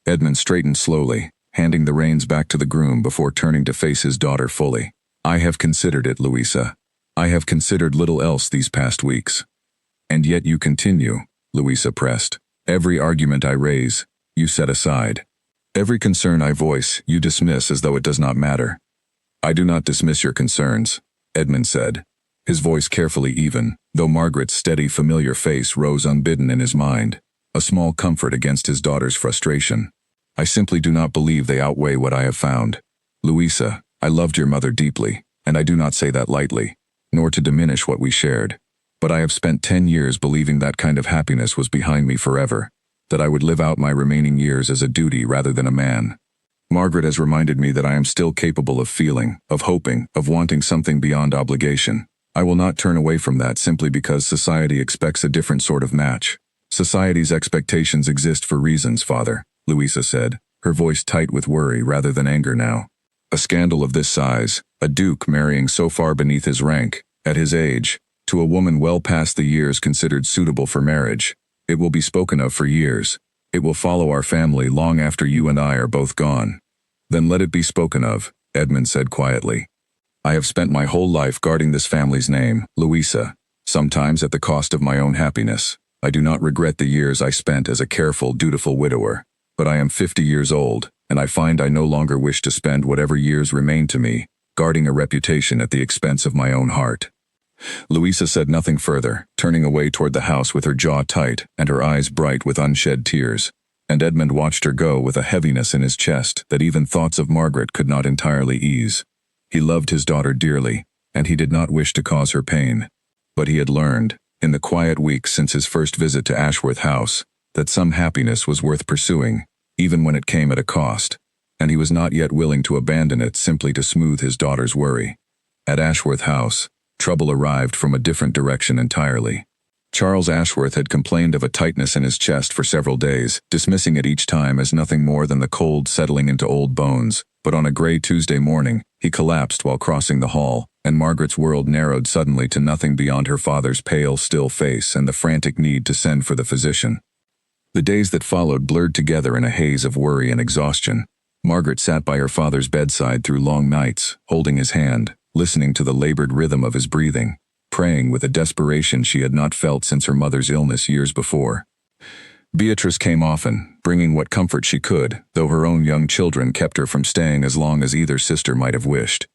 Edmund straightened slowly, handing the reins back to the groom before turning to face his daughter fully. "I have considered it, Louisa. I have considered little else these past weeks." "And yet you continue," Louisa pressed. "Every argument I raise, you set aside. Every concern I voice, you dismiss as though it does not matter." "I do not dismiss your concerns," Edmund said, his voice carefully even, though Margaret's steady, familiar face rose unbidden in his mind, a small comfort against his daughter's frustration. "I simply do not believe they outweigh what I have found. Louisa, I loved your mother deeply, and I do not say that lightly, nor to diminish what we shared. But I have spent 10 years believing that kind of happiness was behind me forever, that I would live out my remaining years as a duty rather than a man. Margaret has reminded me that I am still capable of feeling, of hoping, of wanting something beyond obligation. I will not turn away from that simply because society expects a different sort of match." "Society's expectations exist for reasons, father," Louisa said, her voice tight with worry rather than anger now. "A scandal of this size, a duke marrying so far beneath his rank, at his age, to a woman well past the years considered suitable for marriage. It will be spoken of for years. It will follow our family long after you and I are both gone." "Then let it be spoken of," Edmund said quietly. "I have spent my whole life guarding this family's name, Louisa, sometimes at the cost of my own happiness. I do not regret the years I spent as a careful, dutiful widower, but I am 50 years old, and I find I no longer wish to spend whatever years remain to me, guarding a reputation at the expense of my own heart." Louisa said nothing further, turning away toward the house with her jaw tight and her eyes bright with unshed tears, and Edmund watched her go with a heaviness in his chest that even thoughts of Margaret could not entirely ease. He loved his daughter dearly, and he did not wish to cause her pain. But he had learned, in the quiet weeks since his first visit to Ashworth House, that some happiness was worth pursuing, even when it came at a cost, and he was not yet willing to abandon it simply to smooth his daughter's worry. At Ashworth House, trouble arrived from a different direction entirely. Charles Ashworth had complained of a tightness in his chest for several days, dismissing it each time as nothing more than the cold settling into old bones, but on a gray Tuesday morning, he collapsed while crossing the hall, and Margaret's world narrowed suddenly to nothing beyond her father's pale, still face and the frantic need to send for the physician. The days that followed blurred together in a haze of worry and exhaustion. Margaret sat by her father's bedside through long nights, holding his hand, listening to the labored rhythm of his breathing, praying with a desperation she had not felt since her mother's illness years before. Beatrice came often, bringing what comfort she could, though her own young children kept her from staying as long as either sister might have wished.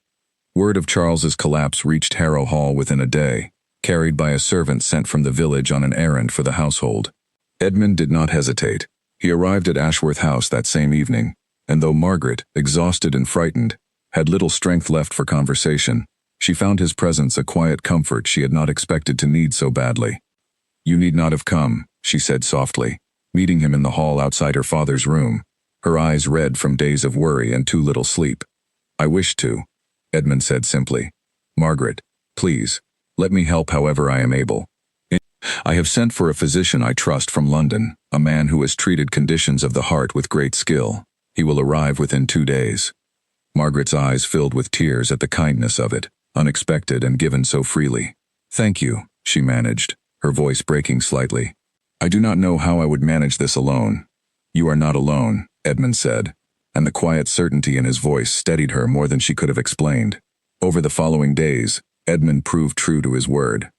Word of Charles's collapse reached Harrow Hall within a day, carried by a servant sent from the village on an errand for the household. Edmund did not hesitate. He arrived at Ashworth House that same evening, and though Margaret, exhausted and frightened, had little strength left for conversation, she found his presence a quiet comfort she had not expected to need so badly. "You need not have come," she said softly, meeting him in the hall outside her father's room, her eyes red from days of worry and too little sleep. "I wish to," Edmund said simply. "Margaret, please, let me help however I am able. I have sent for a physician I trust from London, a man who has treated conditions of the heart with great skill. He will arrive within 2 days." Margaret's eyes filled with tears at the kindness of it, unexpected and given so freely. "Thank you," she managed, her voice breaking slightly. "I do not know how I would manage this alone." "You are not alone," Edmund said, and the quiet certainty in his voice steadied her more than she could have explained. Over the following days, Edmund proved true to his word.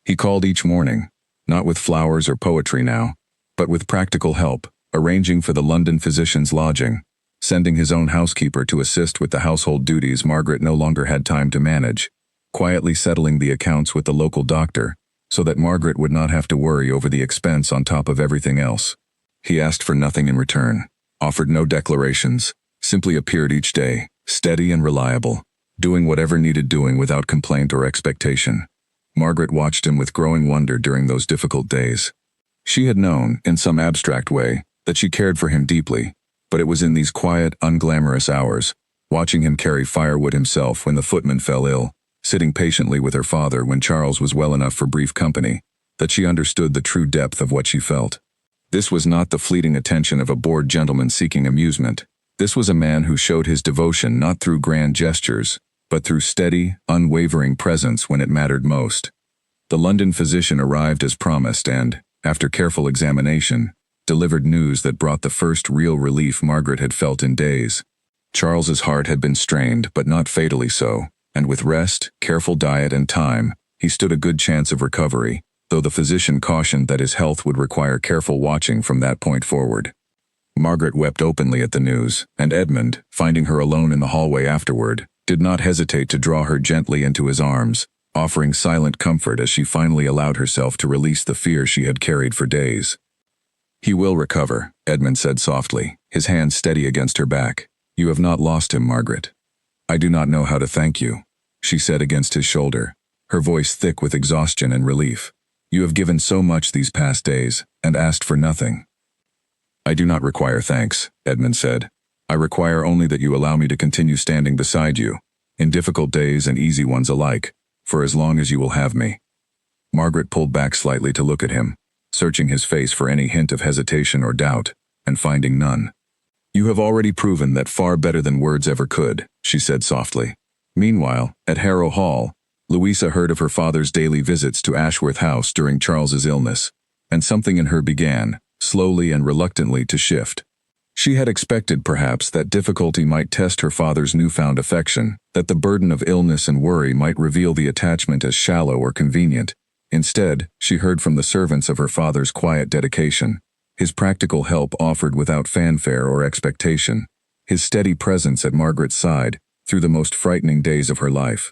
He called each morning, not with flowers or poetry now, but with practical help, arranging for the London physician's lodging, sending his own housekeeper to assist with the household duties Margaret no longer had time to manage, quietly settling the accounts with the local doctor, so that Margaret would not have to worry over the expense on top of everything else. He asked for nothing in return, offered no declarations, simply appeared each day, steady and reliable, doing whatever needed doing without complaint or expectation. Margaret watched him with growing wonder during those difficult days. She had known, in some abstract way, that she cared for him deeply, but it was in these quiet, unglamorous hours, watching him carry firewood himself when the footman fell ill, sitting patiently with her father when Charles was well enough for brief company, that she understood the true depth of what she felt. This was not the fleeting attention of a bored gentleman seeking amusement. This was a man who showed his devotion not through grand gestures, but through steady, unwavering presence when it mattered most. The London physician arrived as promised and, after careful examination, delivered news that brought the first real relief Margaret had felt in days. Charles's heart had been strained, but not fatally so, and with rest, careful diet and time, he stood a good chance of recovery, though the physician cautioned that his health would require careful watching from that point forward. Margaret wept openly at the news, and Edmund, finding her alone in the hallway afterward, did not hesitate to draw her gently into his arms, offering silent comfort as she finally allowed herself to release the fear she had carried for days. "He will recover," Edmund said softly, his hand steady against her back. "You have not lost him, Margaret." "I do not know how to thank you," she said against his shoulder, her voice thick with exhaustion and relief. "You have given so much these past days, and asked for nothing." "I do not require thanks," Edmund said. "I require only that you allow me to continue standing beside you, in difficult days and easy ones alike, for as long as you will have me." Margaret pulled back slightly to look at him, searching his face for any hint of hesitation or doubt, and finding none. "You have already proven that far better than words ever could," she said softly. Meanwhile, at Harrow Hall, Louisa heard of her father's daily visits to Ashworth House during Charles's illness, and something in her began, slowly and reluctantly, to shift. She had expected, perhaps, that difficulty might test her father's newfound affection, that the burden of illness and worry might reveal the attachment as shallow or convenient. Instead, she heard from the servants of her father's quiet dedication, his practical help offered without fanfare or expectation, his steady presence at Margaret's side through the most frightening days of her life.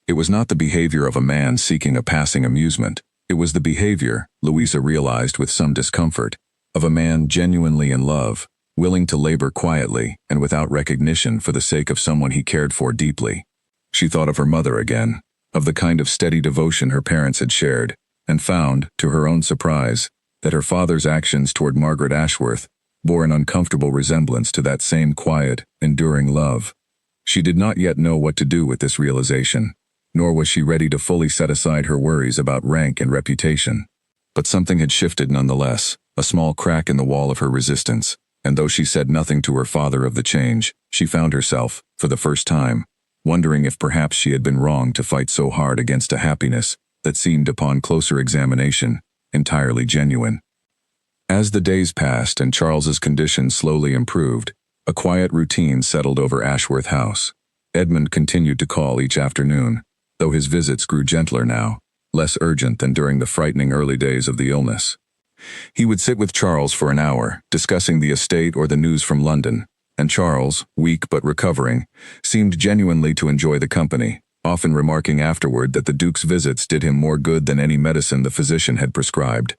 It was not the behavior of a man seeking a passing amusement. It was the behavior, Louisa realized with some discomfort, of a man genuinely in love, willing to labor quietly and without recognition for the sake of someone he cared for deeply. She thought of her mother again, of the kind of steady devotion her parents had shared, and found, to her own surprise, that her father's actions toward Margaret Ashworth bore an uncomfortable resemblance to that same quiet, enduring love. She did not yet know what to do with this realization, nor was she ready to fully set aside her worries about rank and reputation. But something had shifted nonetheless, a small crack in the wall of her resistance, and though she said nothing to her father of the change, she found herself, for the first time, wondering if perhaps she had been wrong to fight so hard against a happiness that seemed upon closer examination entirely genuine. As the days passed and Charles's condition slowly improved, a quiet routine settled over Ashworth House. Edmund continued to call each afternoon, though his visits grew gentler now, less urgent than during the frightening early days of the illness. He would sit with Charles for an hour, discussing the estate or the news from London, and Charles, weak but recovering, seemed genuinely to enjoy the company, often remarking afterward that the Duke's visits did him more good than any medicine the physician had prescribed.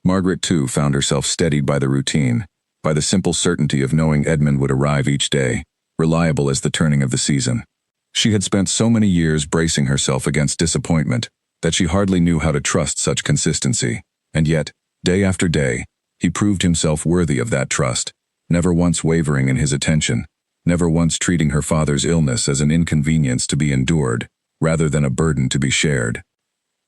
Margaret, too, found herself steadied by the routine, by the simple certainty of knowing Edmund would arrive each day, reliable as the turning of the season. She had spent so many years bracing herself against disappointment that she hardly knew how to trust such consistency, and yet, day after day, he proved himself worthy of that trust, never once wavering in his attention, never once treating her father's illness as an inconvenience to be endured, rather than a burden to be shared.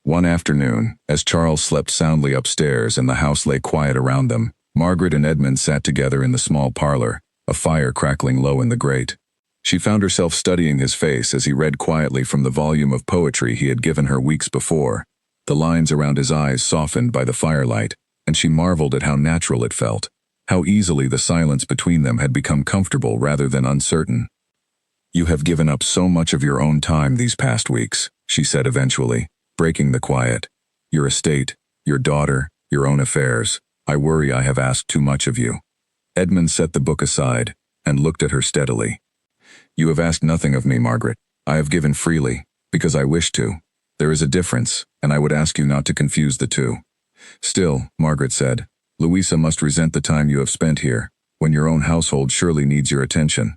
One afternoon, as Charles slept soundly upstairs and the house lay quiet around them, Margaret and Edmund sat together in the small parlor, a fire crackling low in the grate. She found herself studying his face as he read quietly from the volume of poetry he had given her weeks before. The lines around his eyes softened by the firelight, and she marveled at how natural it felt, how easily the silence between them had become comfortable rather than uncertain. "You have given up so much of your own time these past weeks," she said eventually, breaking the quiet. "Your estate, your daughter, your own affairs. I worry I have asked too much of you." Edmund set the book aside and looked at her steadily. "You have asked nothing of me, Margaret. I have given freely, because I wish to. There is a difference, and I would ask you not to confuse the two." "Still," Margaret said, "Louisa must resent the time you have spent here, when your own household surely needs your attention."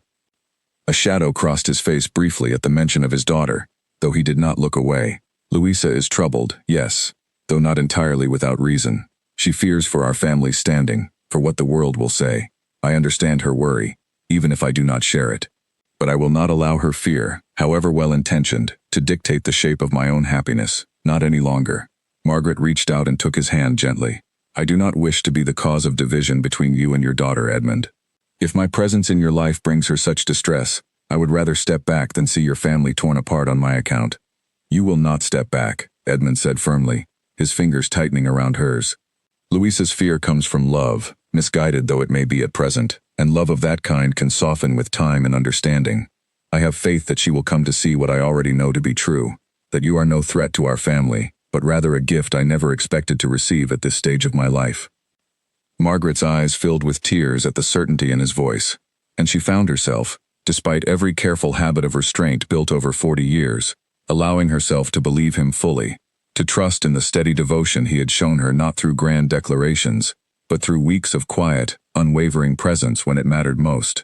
A shadow crossed his face briefly at the mention of his daughter, though he did not look away. "Louisa is troubled, yes, though not entirely without reason. She fears for our family's standing, for what the world will say. I understand her worry, even if I do not share it. But I will not allow her fear, however well-intentioned, to dictate the shape of my own happiness, not any longer." Margaret reached out and took his hand gently. "I do not wish to be the cause of division between you and your daughter, Edmund. If my presence in your life brings her such distress, I would rather step back than see your family torn apart on my account." "You will not step back," Edmund said firmly, his fingers tightening around hers. "Louisa's fear comes from love, misguided though it may be at present, and love of that kind can soften with time and understanding. I have faith that she will come to see what I already know to be true, that you are no threat to our family, but rather a gift I never expected to receive at this stage of my life." Margaret's eyes filled with tears at the certainty in his voice, and she found herself, despite every careful habit of restraint built over 40 years, allowing herself to believe him fully, to trust in the steady devotion he had shown her not through grand declarations, but through weeks of quiet, unwavering presence when it mattered most.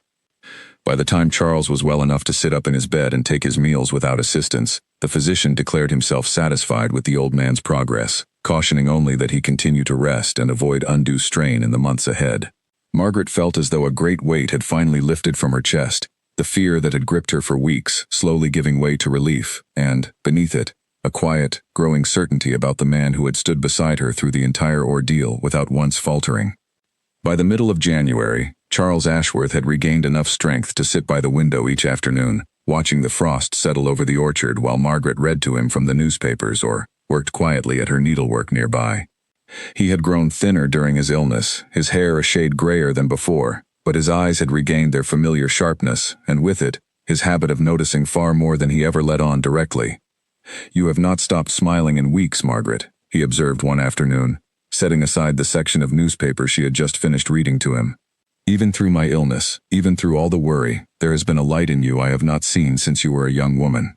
By the time Charles was well enough to sit up in his bed and take his meals without assistance, the physician declared himself satisfied with the old man's progress, cautioning only that he continue to rest and avoid undue strain in the months ahead. Margaret felt as though a great weight had finally lifted from her chest, the fear that had gripped her for weeks slowly giving way to relief, and, beneath it, a quiet, growing certainty about the man who had stood beside her through the entire ordeal without once faltering. By the middle of January, Charles Ashworth had regained enough strength to sit by the window each afternoon, watching the frost settle over the orchard while Margaret read to him from the newspapers or worked quietly at her needlework nearby. He had grown thinner during his illness, his hair a shade grayer than before, but his eyes had regained their familiar sharpness, and with it, his habit of noticing far more than he ever let on directly. "You have not stopped smiling in weeks, Margaret," he observed one afternoon, setting aside the section of newspaper she had just finished reading to him. "Even through my illness, even through all the worry, there has been a light in you I have not seen since you were a young woman."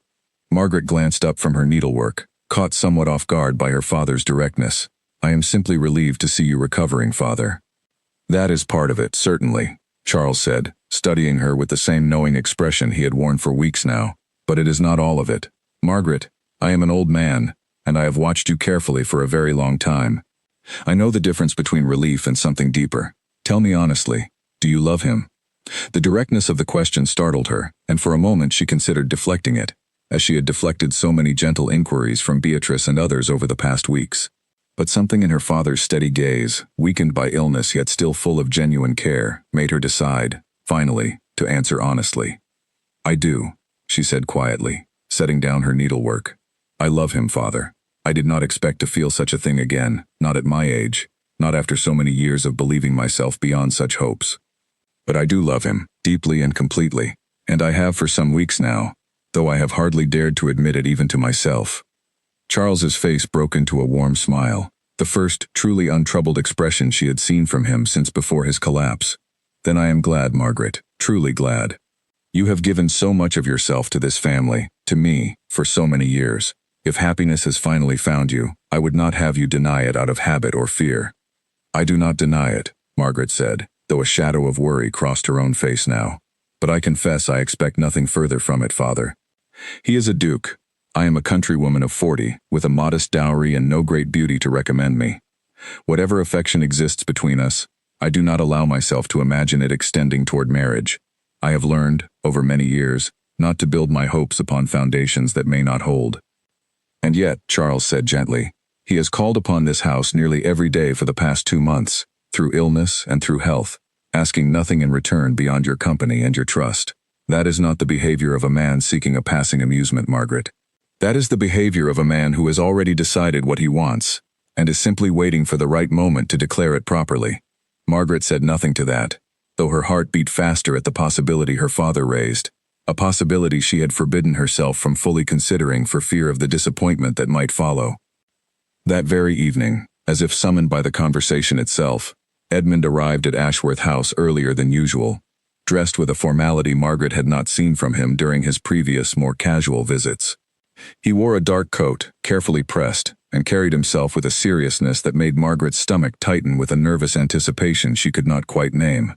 Margaret glanced up from her needlework, caught somewhat off guard by her father's directness. "I am simply relieved to see you recovering, Father." "That is part of it, certainly," Charles said, studying her with the same knowing expression he had worn for weeks now. "But it is not all of it. Margaret, I am an old man, and I have watched you carefully for a very long time. I know the difference between relief and something deeper. Tell me honestly, do you love him?" The directness of the question startled her, and for a moment she considered deflecting it, as she had deflected so many gentle inquiries from Beatrice and others over the past weeks. But something in her father's steady gaze, weakened by illness yet still full of genuine care, made her decide, finally, to answer honestly. "I do," she said quietly, setting down her needlework. "I love him, Father. I did not expect to feel such a thing again, not at my age, not after so many years of believing myself beyond such hopes. But I do love him, deeply and completely, and I have for some weeks now, though I have hardly dared to admit it even to myself." Charles's face broke into a warm smile, the first truly untroubled expression she had seen from him since before his collapse. "Then I am glad, Margaret, truly glad. You have given so much of yourself to this family, to me, for so many years. If happiness has finally found you, I would not have you deny it out of habit or fear." "I do not deny it," Margaret said, though a shadow of worry crossed her own face now. "But I confess I expect nothing further from it, Father. He is a duke. I am a countrywoman of 40, with a modest dowry and no great beauty to recommend me. Whatever affection exists between us, I do not allow myself to imagine it extending toward marriage. I have learned, over many years, not to build my hopes upon foundations that may not hold." "And yet," Charles said gently, "he has called upon this house nearly every day for the past 2 months, through illness and through health, asking nothing in return beyond your company and your trust. That is not the behavior of a man seeking a passing amusement, Margaret. That is the behavior of a man who has already decided what he wants, and is simply waiting for the right moment to declare it properly." Margaret said nothing to that, though her heart beat faster at the possibility her father raised, a possibility she had forbidden herself from fully considering for fear of the disappointment that might follow. That very evening, as if summoned by the conversation itself, Edmund arrived at Ashworth House earlier than usual, dressed with a formality Margaret had not seen from him during his previous, more casual visits. He wore a dark coat, carefully pressed, and carried himself with a seriousness that made Margaret's stomach tighten with a nervous anticipation she could not quite name.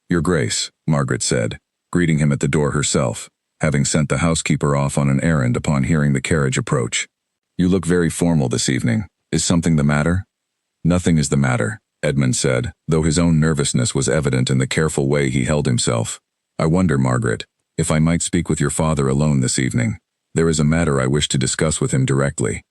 "Your Grace," Margaret said, greeting him at the door herself, having sent the housekeeper off on an errand upon hearing the carriage approach. "You look very formal this evening. Is something the matter?" "Nothing is the matter," Edmund said, though his own nervousness was evident in the careful way he held himself. "I wonder, Margaret, if I might speak with your father alone this evening. There is a matter I wish to discuss with him directly."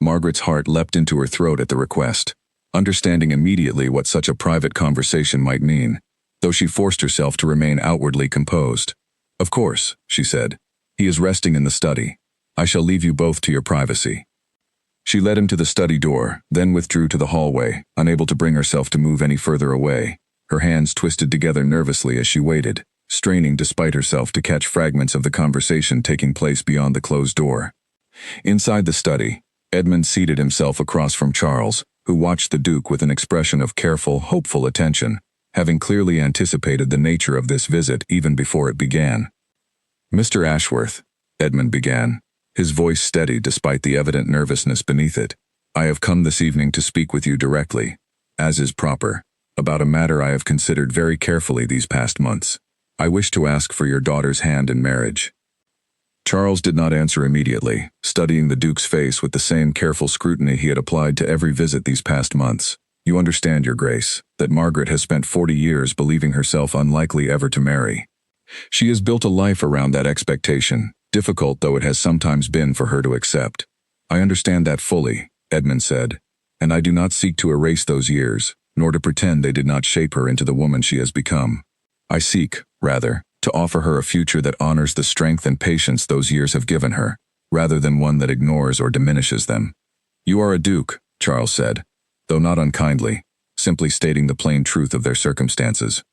Margaret's heart leapt into her throat at the request, understanding immediately what such a private conversation might mean, though she forced herself to remain outwardly composed. "Of course," she said. "He is resting in the study. I shall leave you both to your privacy." She led him to the study door, then withdrew to the hallway, unable to bring herself to move any further away, her hands twisted together nervously as she waited, straining despite herself to catch fragments of the conversation taking place beyond the closed door. Inside the study, Edmund seated himself across from Charles, who watched the Duke with an expression of careful, hopeful attention, having clearly anticipated the nature of this visit even before it began. "Mr. Ashworth," Edmund began, his voice steady despite the evident nervousness beneath it, "I have come this evening to speak with you directly, as is proper, about a matter I have considered very carefully these past months. I wish to ask for your daughter's hand in marriage." Charles did not answer immediately, studying the Duke's face with the same careful scrutiny he had applied to every visit these past months. "You understand, Your Grace, that Margaret has spent 40 years believing herself unlikely ever to marry. She has built a life around that expectation, difficult though it has sometimes been for her to accept. I understand that fully," Edmund said, "and I do not seek to erase those years, nor to pretend they did not shape her into the woman she has become. I seek, rather, to offer her a future that honors the strength and patience those years have given her, rather than one that ignores or diminishes them." "You are a duke," Charles said, though not unkindly, simply stating the plain truth of their circumstances.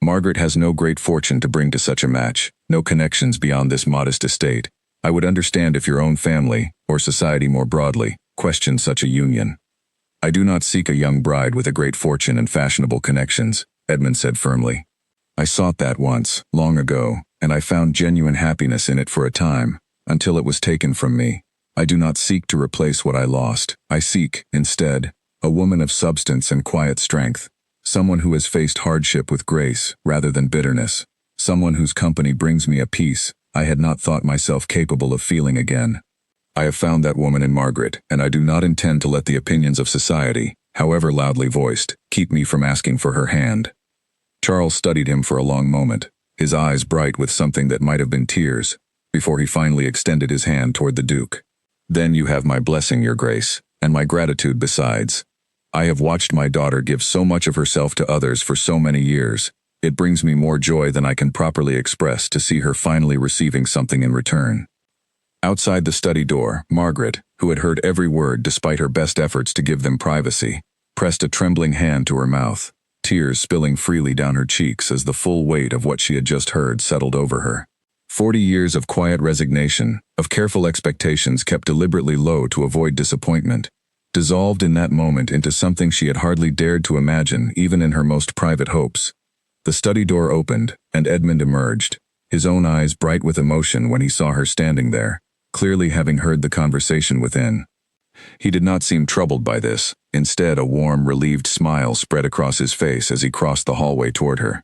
"Margaret has no great fortune to bring to such a match, no connections beyond this modest estate. I would understand if your own family, or society more broadly, questioned such a union." "I do not seek a young bride with a great fortune and fashionable connections," Edmund said firmly. "I sought that once, long ago, and I found genuine happiness in it for a time, until it was taken from me. I do not seek to replace what I lost. I seek, instead, a woman of substance and quiet strength, someone who has faced hardship with grace rather than bitterness, someone whose company brings me a peace I had not thought myself capable of feeling again. I have found that woman in Margaret, and I do not intend to let the opinions of society, however loudly voiced, keep me from asking for her hand." Charles studied him for a long moment, his eyes bright with something that might have been tears, before he finally extended his hand toward the Duke. "Then you have my blessing, Your Grace," and my gratitude besides. I have watched my daughter give so much of herself to others for so many years. It brings me more joy than I can properly express to see her finally receiving something in return." Outside the study door, Margaret, who had heard every word despite her best efforts to give them privacy, pressed a trembling hand to her mouth, tears spilling freely down her cheeks as the full weight of what she had just heard settled over her. 40 years of quiet resignation, of careful expectations kept deliberately low to avoid disappointment, dissolved in that moment into something she had hardly dared to imagine even in her most private hopes. The study door opened, and Edmund emerged, his own eyes bright with emotion when he saw her standing there, clearly having heard the conversation within. He did not seem troubled by this. Instead, a warm, relieved smile spread across his face as he crossed the hallway toward her.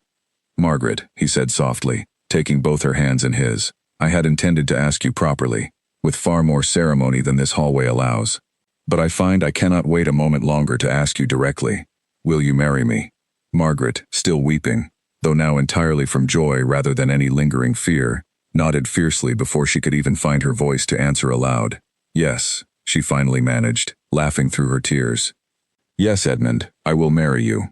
"Margaret," he said softly, taking both her hands in his, "I had intended to ask you properly, with far more ceremony than this hallway allows. But I find I cannot wait a moment longer to ask you directly. Will you marry me?" Margaret, still weeping, though now entirely from joy rather than any lingering fear, nodded fiercely before she could even find her voice to answer aloud. "Yes," she finally managed, laughing through her tears. "Yes, Edmund, I will marry you."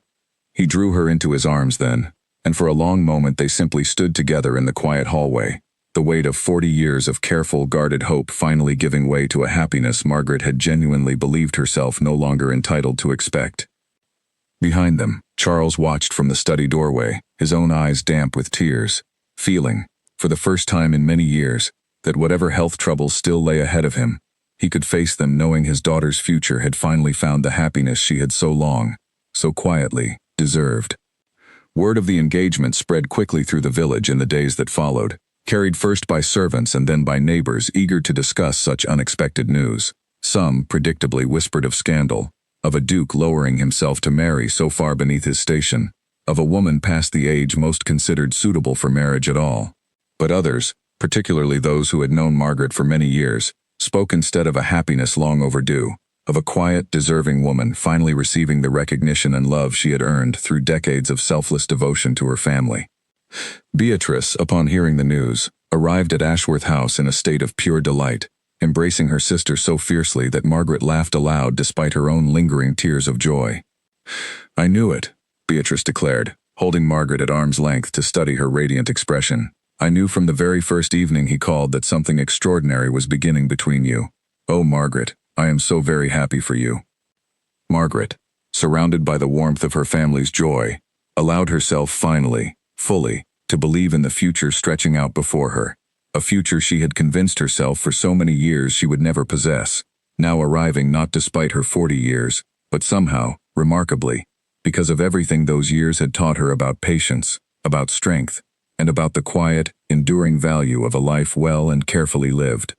He drew her into his arms then, and for a long moment they simply stood together in the quiet hallway, the weight of 40 years of careful, guarded hope finally giving way to a happiness Margaret had genuinely believed herself no longer entitled to expect. Behind them, Charles watched from the study doorway, his own eyes damp with tears, feeling, for the first time in many years, that whatever health troubles still lay ahead of him, he could face them knowing his daughter's future had finally found the happiness she had so long, so quietly, deserved. Word of the engagement spread quickly through the village in the days that followed, carried first by servants and then by neighbors eager to discuss such unexpected news. Some, predictably, whispered of scandal, of a duke lowering himself to marry so far beneath his station, of a woman past the age most considered suitable for marriage at all. But others, particularly those who had known Margaret for many years, spoke instead of a happiness long overdue, of a quiet, deserving woman finally receiving the recognition and love she had earned through decades of selfless devotion to her family. Beatrice, upon hearing the news, arrived at Ashworth House in a state of pure delight, embracing her sister so fiercely that Margaret laughed aloud despite her own lingering tears of joy. "I knew it," Beatrice declared, holding Margaret at arm's length to study her radiant expression. "I knew from the very first evening he called that something extraordinary was beginning between you. Oh, Margaret, I am so very happy for you." Margaret, surrounded by the warmth of her family's joy, allowed herself finally, fully, to believe in the future stretching out before her, a future she had convinced herself for so many years she would never possess, now arriving not despite her 40 years, but somehow, remarkably, because of everything those years had taught her about patience, about strength, and about the quiet, enduring value of a life well and carefully lived.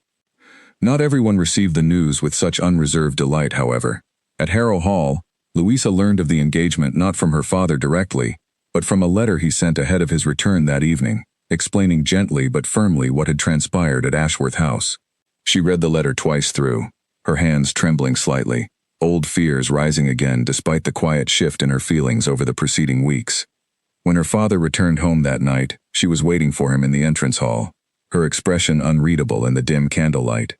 Not everyone received the news with such unreserved delight, however. At Harrow Hall, Louisa learned of the engagement not from her father directly, but from a letter he sent ahead of his return that evening, explaining gently but firmly what had transpired at Ashworth House. She read the letter twice through, her hands trembling slightly, old fears rising again despite the quiet shift in her feelings over the preceding weeks. When her father returned home that night, she was waiting for him in the entrance hall, her expression unreadable in the dim candlelight.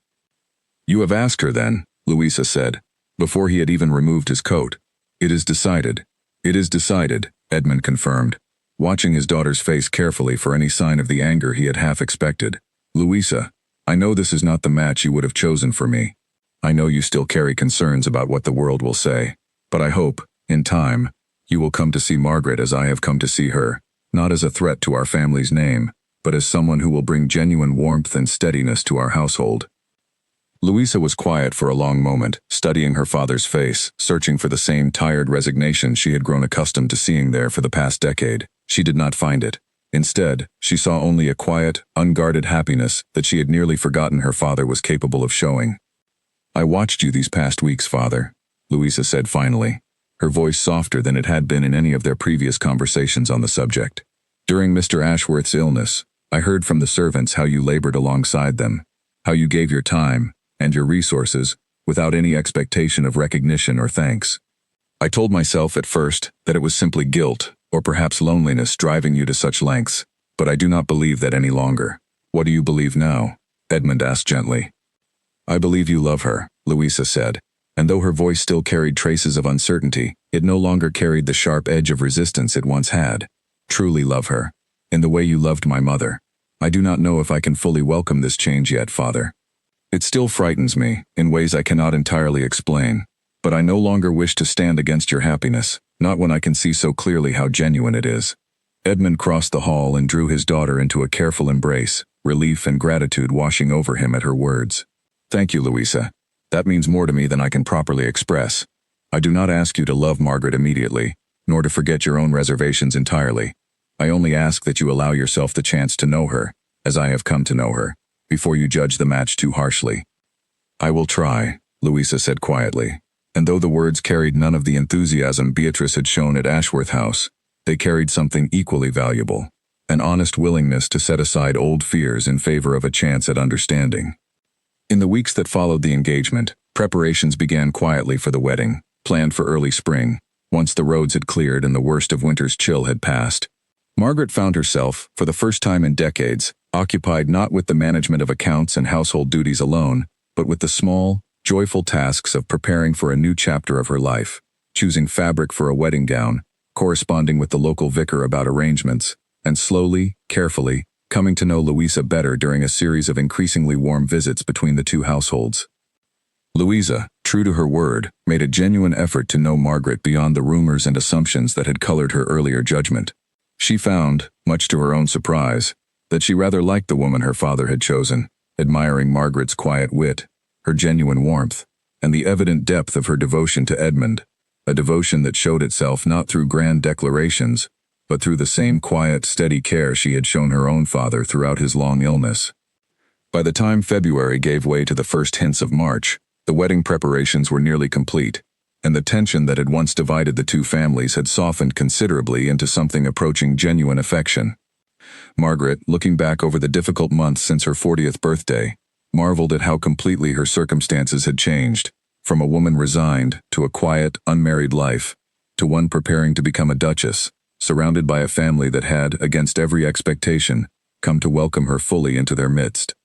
"You have asked her, then," Louisa said, before he had even removed his coat. "It is decided." "It is decided," Edmund confirmed, watching his daughter's face carefully for any sign of the anger he had half expected. "Louisa, I know this is not the match you would have chosen for me. I know you still carry concerns about what the world will say, but I hope, in time, you will come to see Margaret as I have come to see her, not as a threat to our family's name, but as someone who will bring genuine warmth and steadiness to our household." Louisa was quiet for a long moment, studying her father's face, searching for the same tired resignation she had grown accustomed to seeing there for the past decade. She did not find it. Instead, she saw only a quiet, unguarded happiness that she had nearly forgotten her father was capable of showing. "I watched you these past weeks, Father," Louisa said finally, her voice softer than it had been in any of their previous conversations on the subject. "During Mr. Ashworth's illness, I heard from the servants how you labored alongside them, how you gave your time and your resources without any expectation of recognition or thanks. I told myself at first that it was simply guilt or perhaps loneliness driving you to such lengths, but I do not believe that any longer." "What do you believe now?" Edmund asked gently. "I believe you love her," Louisa said, And though her voice still carried traces of uncertainty, it no longer carried the sharp edge of resistance it once had. Truly love her. In the way you loved my mother. I do not know if I can fully welcome this change yet, Father. It still frightens me, in ways I cannot entirely explain. But I no longer wish to stand against your happiness, not when I can see so clearly how genuine it is. Edmund crossed the hall and drew his daughter into a careful embrace, relief and gratitude washing over him at her words. Thank you, Louisa. That means more to me than I can properly express. I do not ask you to love Margaret immediately, nor to forget your own reservations entirely. I only ask that you allow yourself the chance to know her, as I have come to know her, before you judge the match too harshly. I will try, Louisa said quietly, and though the words carried none of the enthusiasm Beatrice had shown at Ashworth House, they carried something equally valuable, an honest willingness to set aside old fears in favor of a chance at understanding. In the weeks that followed the engagement, preparations began quietly for the wedding, planned for early spring, once the roads had cleared and the worst of winter's chill had passed. Margaret found herself, for the first time in decades, occupied not with the management of accounts and household duties alone, but with the small, joyful tasks of preparing for a new chapter of her life, choosing fabric for a wedding gown, corresponding with the local vicar about arrangements, and slowly, carefully, coming to know Louisa better during a series of increasingly warm visits between the two households. Louisa, true to her word, made a genuine effort to know Margaret beyond the rumors and assumptions that had colored her earlier judgment. She found, much to her own surprise, that she rather liked the woman her father had chosen, admiring Margaret's quiet wit, her genuine warmth, and the evident depth of her devotion to Edmund, a devotion that showed itself not through grand declarations, but through the same quiet, steady care she had shown her own father throughout his long illness. By the time February gave way to the first hints of March, the wedding preparations were nearly complete, and the tension that had once divided the two families had softened considerably into something approaching genuine affection. Margaret, looking back over the difficult months since her 40th birthday, marveled at how completely her circumstances had changed, from a woman resigned to a quiet, unmarried life, to one preparing to become a duchess, surrounded by a family that had, against every expectation, come to welcome her fully into their midst.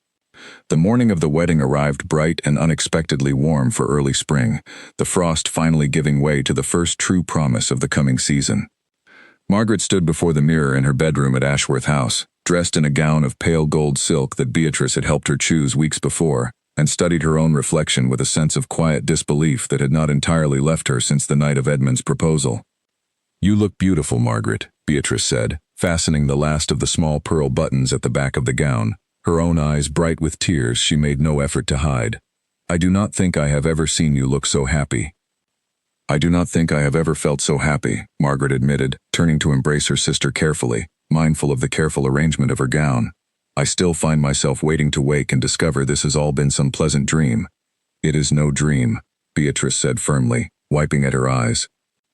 The morning of the wedding arrived bright and unexpectedly warm for early spring, the frost finally giving way to the first true promise of the coming season. Margaret stood before the mirror in her bedroom at Ashworth House, dressed in a gown of pale gold silk that Beatrice had helped her choose weeks before, and studied her own reflection with a sense of quiet disbelief that had not entirely left her since the night of Edmund's proposal. "You look beautiful, Margaret," Beatrice said, fastening the last of the small pearl buttons at the back of the gown, her own eyes bright with tears she made no effort to hide. "I do not think I have ever seen you look so happy." "I do not think I have ever felt so happy," Margaret admitted, turning to embrace her sister carefully, mindful of the careful arrangement of her gown. "I still find myself waiting to wake and discover this has all been some pleasant dream." "It is no dream," Beatrice said firmly, wiping at her eyes.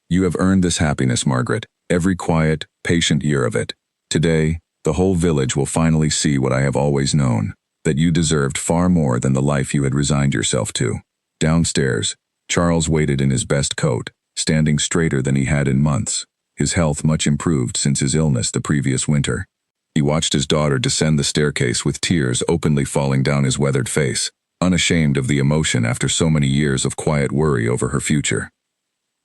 "You have earned this happiness, Margaret, every quiet, patient year of it. Today, the whole village will finally see what I have always known, that you deserved far more than the life you had resigned yourself to." Downstairs, Charles waited in his best coat, standing straighter than he had in months, his health much improved since his illness the previous winter. He watched his daughter descend the staircase with tears openly falling down his weathered face, unashamed of the emotion after so many years of quiet worry over her future.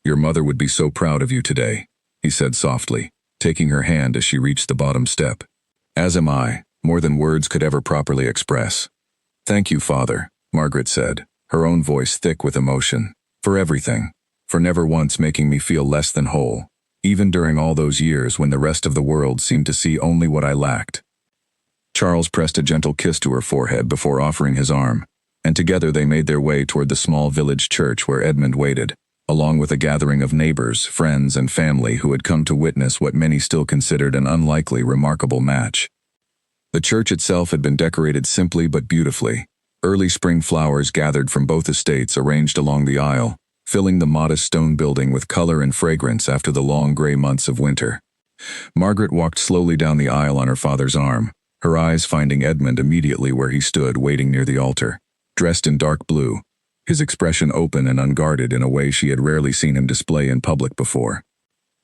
"Your mother would be so proud of you today," he said softly, taking her hand as she reached the bottom step. "As am I, more than words could ever properly express." "Thank you, Father," Margaret said, her own voice thick with emotion, "for everything, for never once making me feel less than whole, even during all those years when the rest of the world seemed to see only what I lacked." Charles pressed a gentle kiss to her forehead before offering his arm, and together they made their way toward the small village church where Edmund waited, along with a gathering of neighbors, friends, and family who had come to witness what many still considered an unlikely, remarkable match. The church itself had been decorated simply but beautifully. Early spring flowers gathered from both estates arranged along the aisle, filling the modest stone building with color and fragrance after the long gray months of winter. Margaret walked slowly down the aisle on her father's arm, her eyes finding Edmund immediately where he stood waiting near the altar, dressed in dark blue, his expression open and unguarded in a way she had rarely seen him display in public before.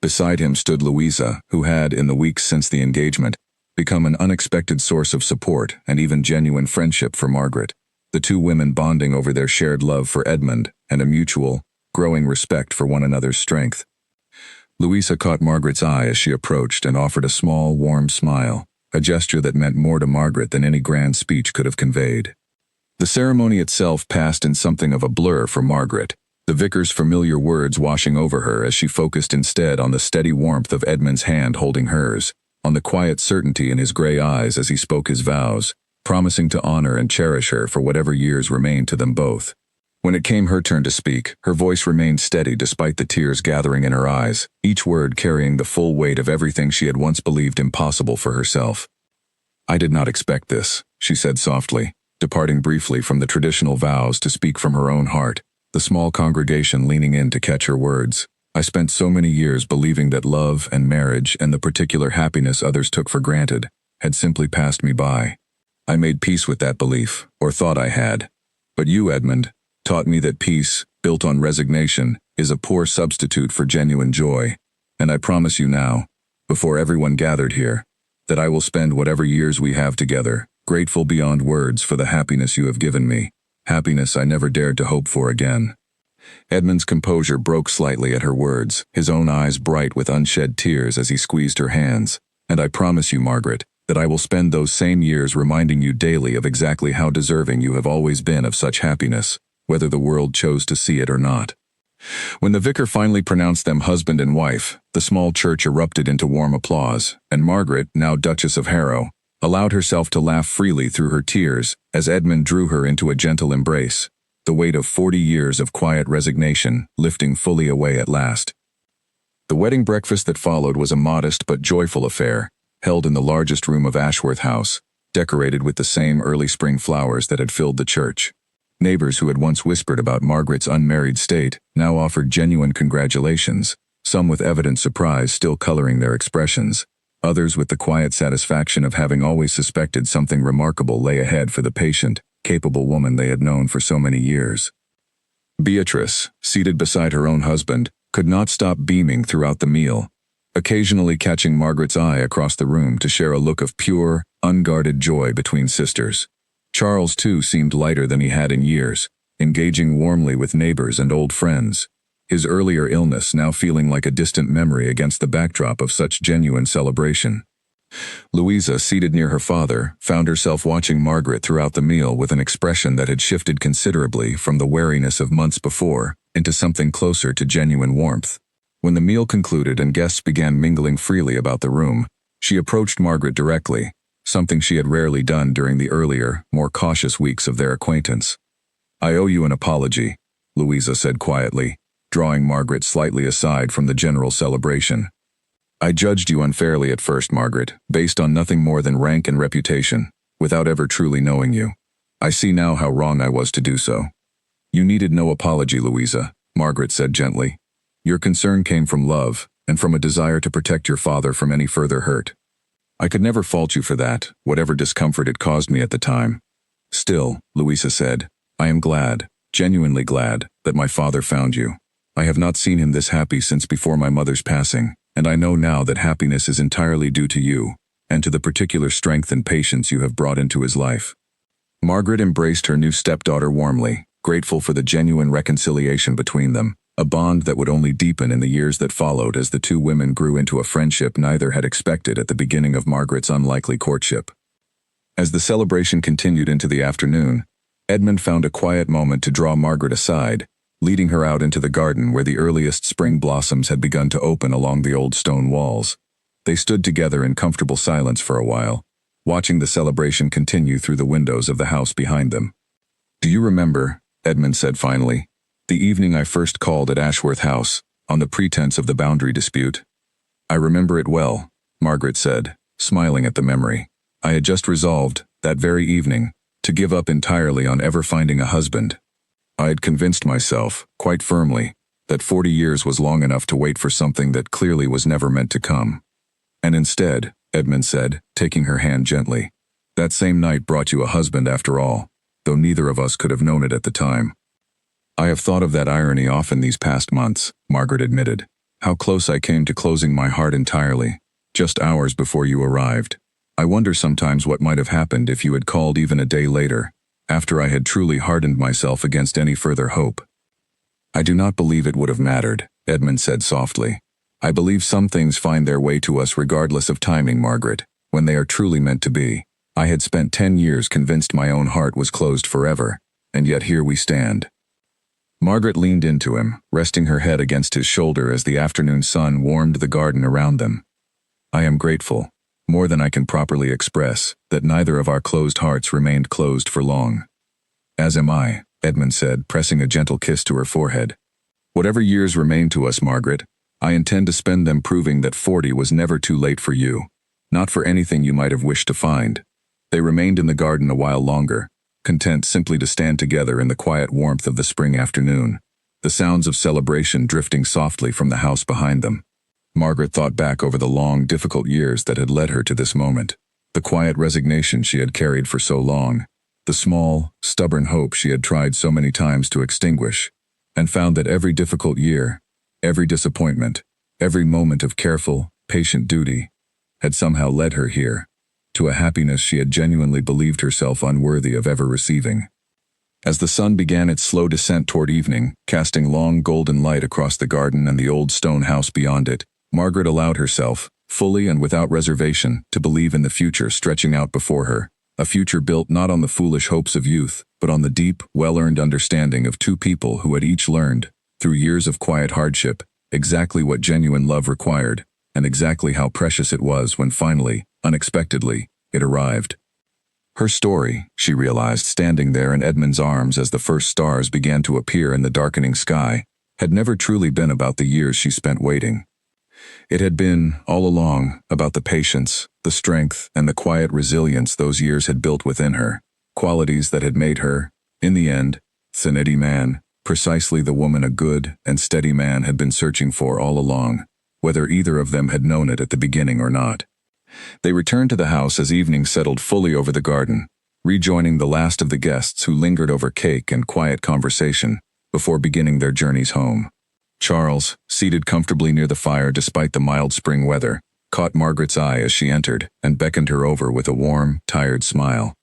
Beside him stood Louisa, who had, in the weeks since the engagement, become an unexpected source of support and even genuine friendship for Margaret. the two women bonding over their shared love for Edmund and a mutual, growing respect for one another's strength. Louisa caught Margaret's eye as she approached and offered a small, warm smile, a gesture that meant more to Margaret than any grand speech could have conveyed. The ceremony itself passed in something of a blur for Margaret, the vicar's familiar words washing over her as she focused instead on the steady warmth of Edmund's hand holding hers, on the quiet certainty in his gray eyes as he spoke his vows, promising to honor and cherish her for whatever years remained to them both. When it came her turn to speak, her voice remained steady despite the tears gathering in her eyes, each word carrying the full weight of everything she had once believed impossible for herself. "I did not expect this," she said softly, departing briefly from the traditional vows to speak from her own heart, the small congregation leaning in to catch her words. "I spent so many years believing that love and marriage and the particular happiness others took for granted had simply passed me by. I made peace with that belief, or thought I had. But you, Edmund, taught me that peace, built on resignation, is a poor substitute for genuine joy, and I promise you now, before everyone gathered here, that I will spend whatever years we have together, grateful beyond words for the happiness you have given me, happiness I never dared to hope for again." Edmund's composure broke slightly at her words, his own eyes bright with unshed tears as he squeezed her hands. "And I promise you, Margaret, that I will spend those same years reminding you daily of exactly how deserving you have always been of such happiness, whether the world chose to see it or not." When the vicar finally pronounced them husband and wife, the small church erupted into warm applause, and Margaret, now Duchess of Harrow, allowed herself to laugh freely through her tears as Edmund drew her into a gentle embrace, the weight of 40 years of quiet resignation lifting fully away at last. The wedding breakfast that followed was a modest but joyful affair, held in the largest room of Ashworth House, decorated with the same early spring flowers that had filled the church. Neighbors who had once whispered about Margaret's unmarried state now offered genuine congratulations, some with evident surprise still coloring their expressions, others with the quiet satisfaction of having always suspected something remarkable lay ahead for the patient, capable woman they had known for so many years. Beatrice, seated beside her own husband, could not stop beaming throughout the meal, occasionally catching Margaret's eye across the room to share a look of pure, unguarded joy between sisters. Charles, too, seemed lighter than he had in years, engaging warmly with neighbors and old friends, his earlier illness now feeling like a distant memory against the backdrop of such genuine celebration. Louisa, seated near her father, found herself watching Margaret throughout the meal with an expression that had shifted considerably from the wariness of months before into something closer to genuine warmth. When the meal concluded and guests began mingling freely about the room, she approached Margaret directly, something she had rarely done during the earlier, more cautious weeks of their acquaintance. "I owe you an apology," Louisa said quietly, drawing Margaret slightly aside from the general celebration. "I judged you unfairly at first, Margaret, based on nothing more than rank and reputation, without ever truly knowing you. I see now how wrong I was to do so." "You needed no apology, Louisa," Margaret said gently. "Your concern came from love, and from a desire to protect your father from any further hurt. I could never fault you for that, whatever discomfort it caused me at the time. Still," Louisa said, "I am glad, genuinely glad, that my father found you. I have not seen him this happy since before my mother's passing, and I know now that happiness is entirely due to you, and to the particular strength and patience you have brought into his life." Margaret embraced her new stepdaughter warmly, grateful for the genuine reconciliation between them, a bond that would only deepen in the years that followed as the two women grew into a friendship neither had expected at the beginning of Margaret's unlikely courtship. As the celebration continued into the afternoon, Edmund found a quiet moment to draw Margaret aside, leading her out into the garden where the earliest spring blossoms had begun to open along the old stone walls. They stood together in comfortable silence for a while, watching the celebration continue through the windows of the house behind them. "Do you remember," Edmund said finally, "the evening I first called at Ashworth House, on the pretense of the boundary dispute?" "I remember it well," Margaret said, smiling at the memory. "I had just resolved, that very evening, to give up entirely on ever finding a husband. I had convinced myself, quite firmly, that 40 years was long enough to wait for something that clearly was never meant to come. And instead," Edmund said, taking her hand gently, "that same night brought you a husband after all, though neither of us could have known it at the time." "I have thought of that irony often these past months," Margaret admitted. "How close I came to closing my heart entirely, just hours before you arrived. I wonder sometimes what might have happened if you had called even a day later, after I had truly hardened myself against any further hope. I do not believe it would have mattered, Edmund said softly. I believe some things find their way to us regardless of timing, Margaret, when they are truly meant to be. I had spent 10 years convinced my own heart was closed forever, and yet here we stand. Margaret leaned into him, resting her head against his shoulder as the afternoon sun warmed the garden around them. I am grateful, more than I can properly express, that neither of our closed hearts remained closed for long. As am I, Edmund said, pressing a gentle kiss to her forehead. Whatever years remain to us, Margaret, I intend to spend them proving that 40 was never too late for you, not for anything you might have wished to find. They remained in the garden a while longer, content simply to stand together in the quiet warmth of the spring afternoon, the sounds of celebration drifting softly from the house behind them. Margaret thought back over the long, difficult years that had led her to this moment, the quiet resignation she had carried for so long, the small, stubborn hope she had tried so many times to extinguish, and found that every difficult year, every disappointment, every moment of careful, patient duty, had somehow led her here, to a happiness she had genuinely believed herself unworthy of ever receiving. As the sun began its slow descent toward evening, casting long golden light across the garden and the old stone house beyond it, Margaret allowed herself, fully and without reservation, to believe in the future stretching out before her, a future built not on the foolish hopes of youth, but on the deep, well-earned understanding of two people who had each learned, through years of quiet hardship, exactly what genuine love required, and exactly how precious it was when finally, unexpectedly, it arrived. Her story, she realized standing there in Edmund's arms as the first stars began to appear in the darkening sky, had never truly been about the years she spent waiting. It had been, all along, about the patience, the strength, and the quiet resilience those years had built within her, qualities that had made her, in the end, Thaneti Man, precisely the woman a good and steady man had been searching for all along, whether either of them had known it at the beginning or not. They returned to the house as evening settled fully over the garden, rejoining the last of the guests who lingered over cake and quiet conversation before beginning their journeys home. Charles, seated comfortably near the fire despite the mild spring weather, caught Margaret's eye as she entered and beckoned her over with a warm, tired smile.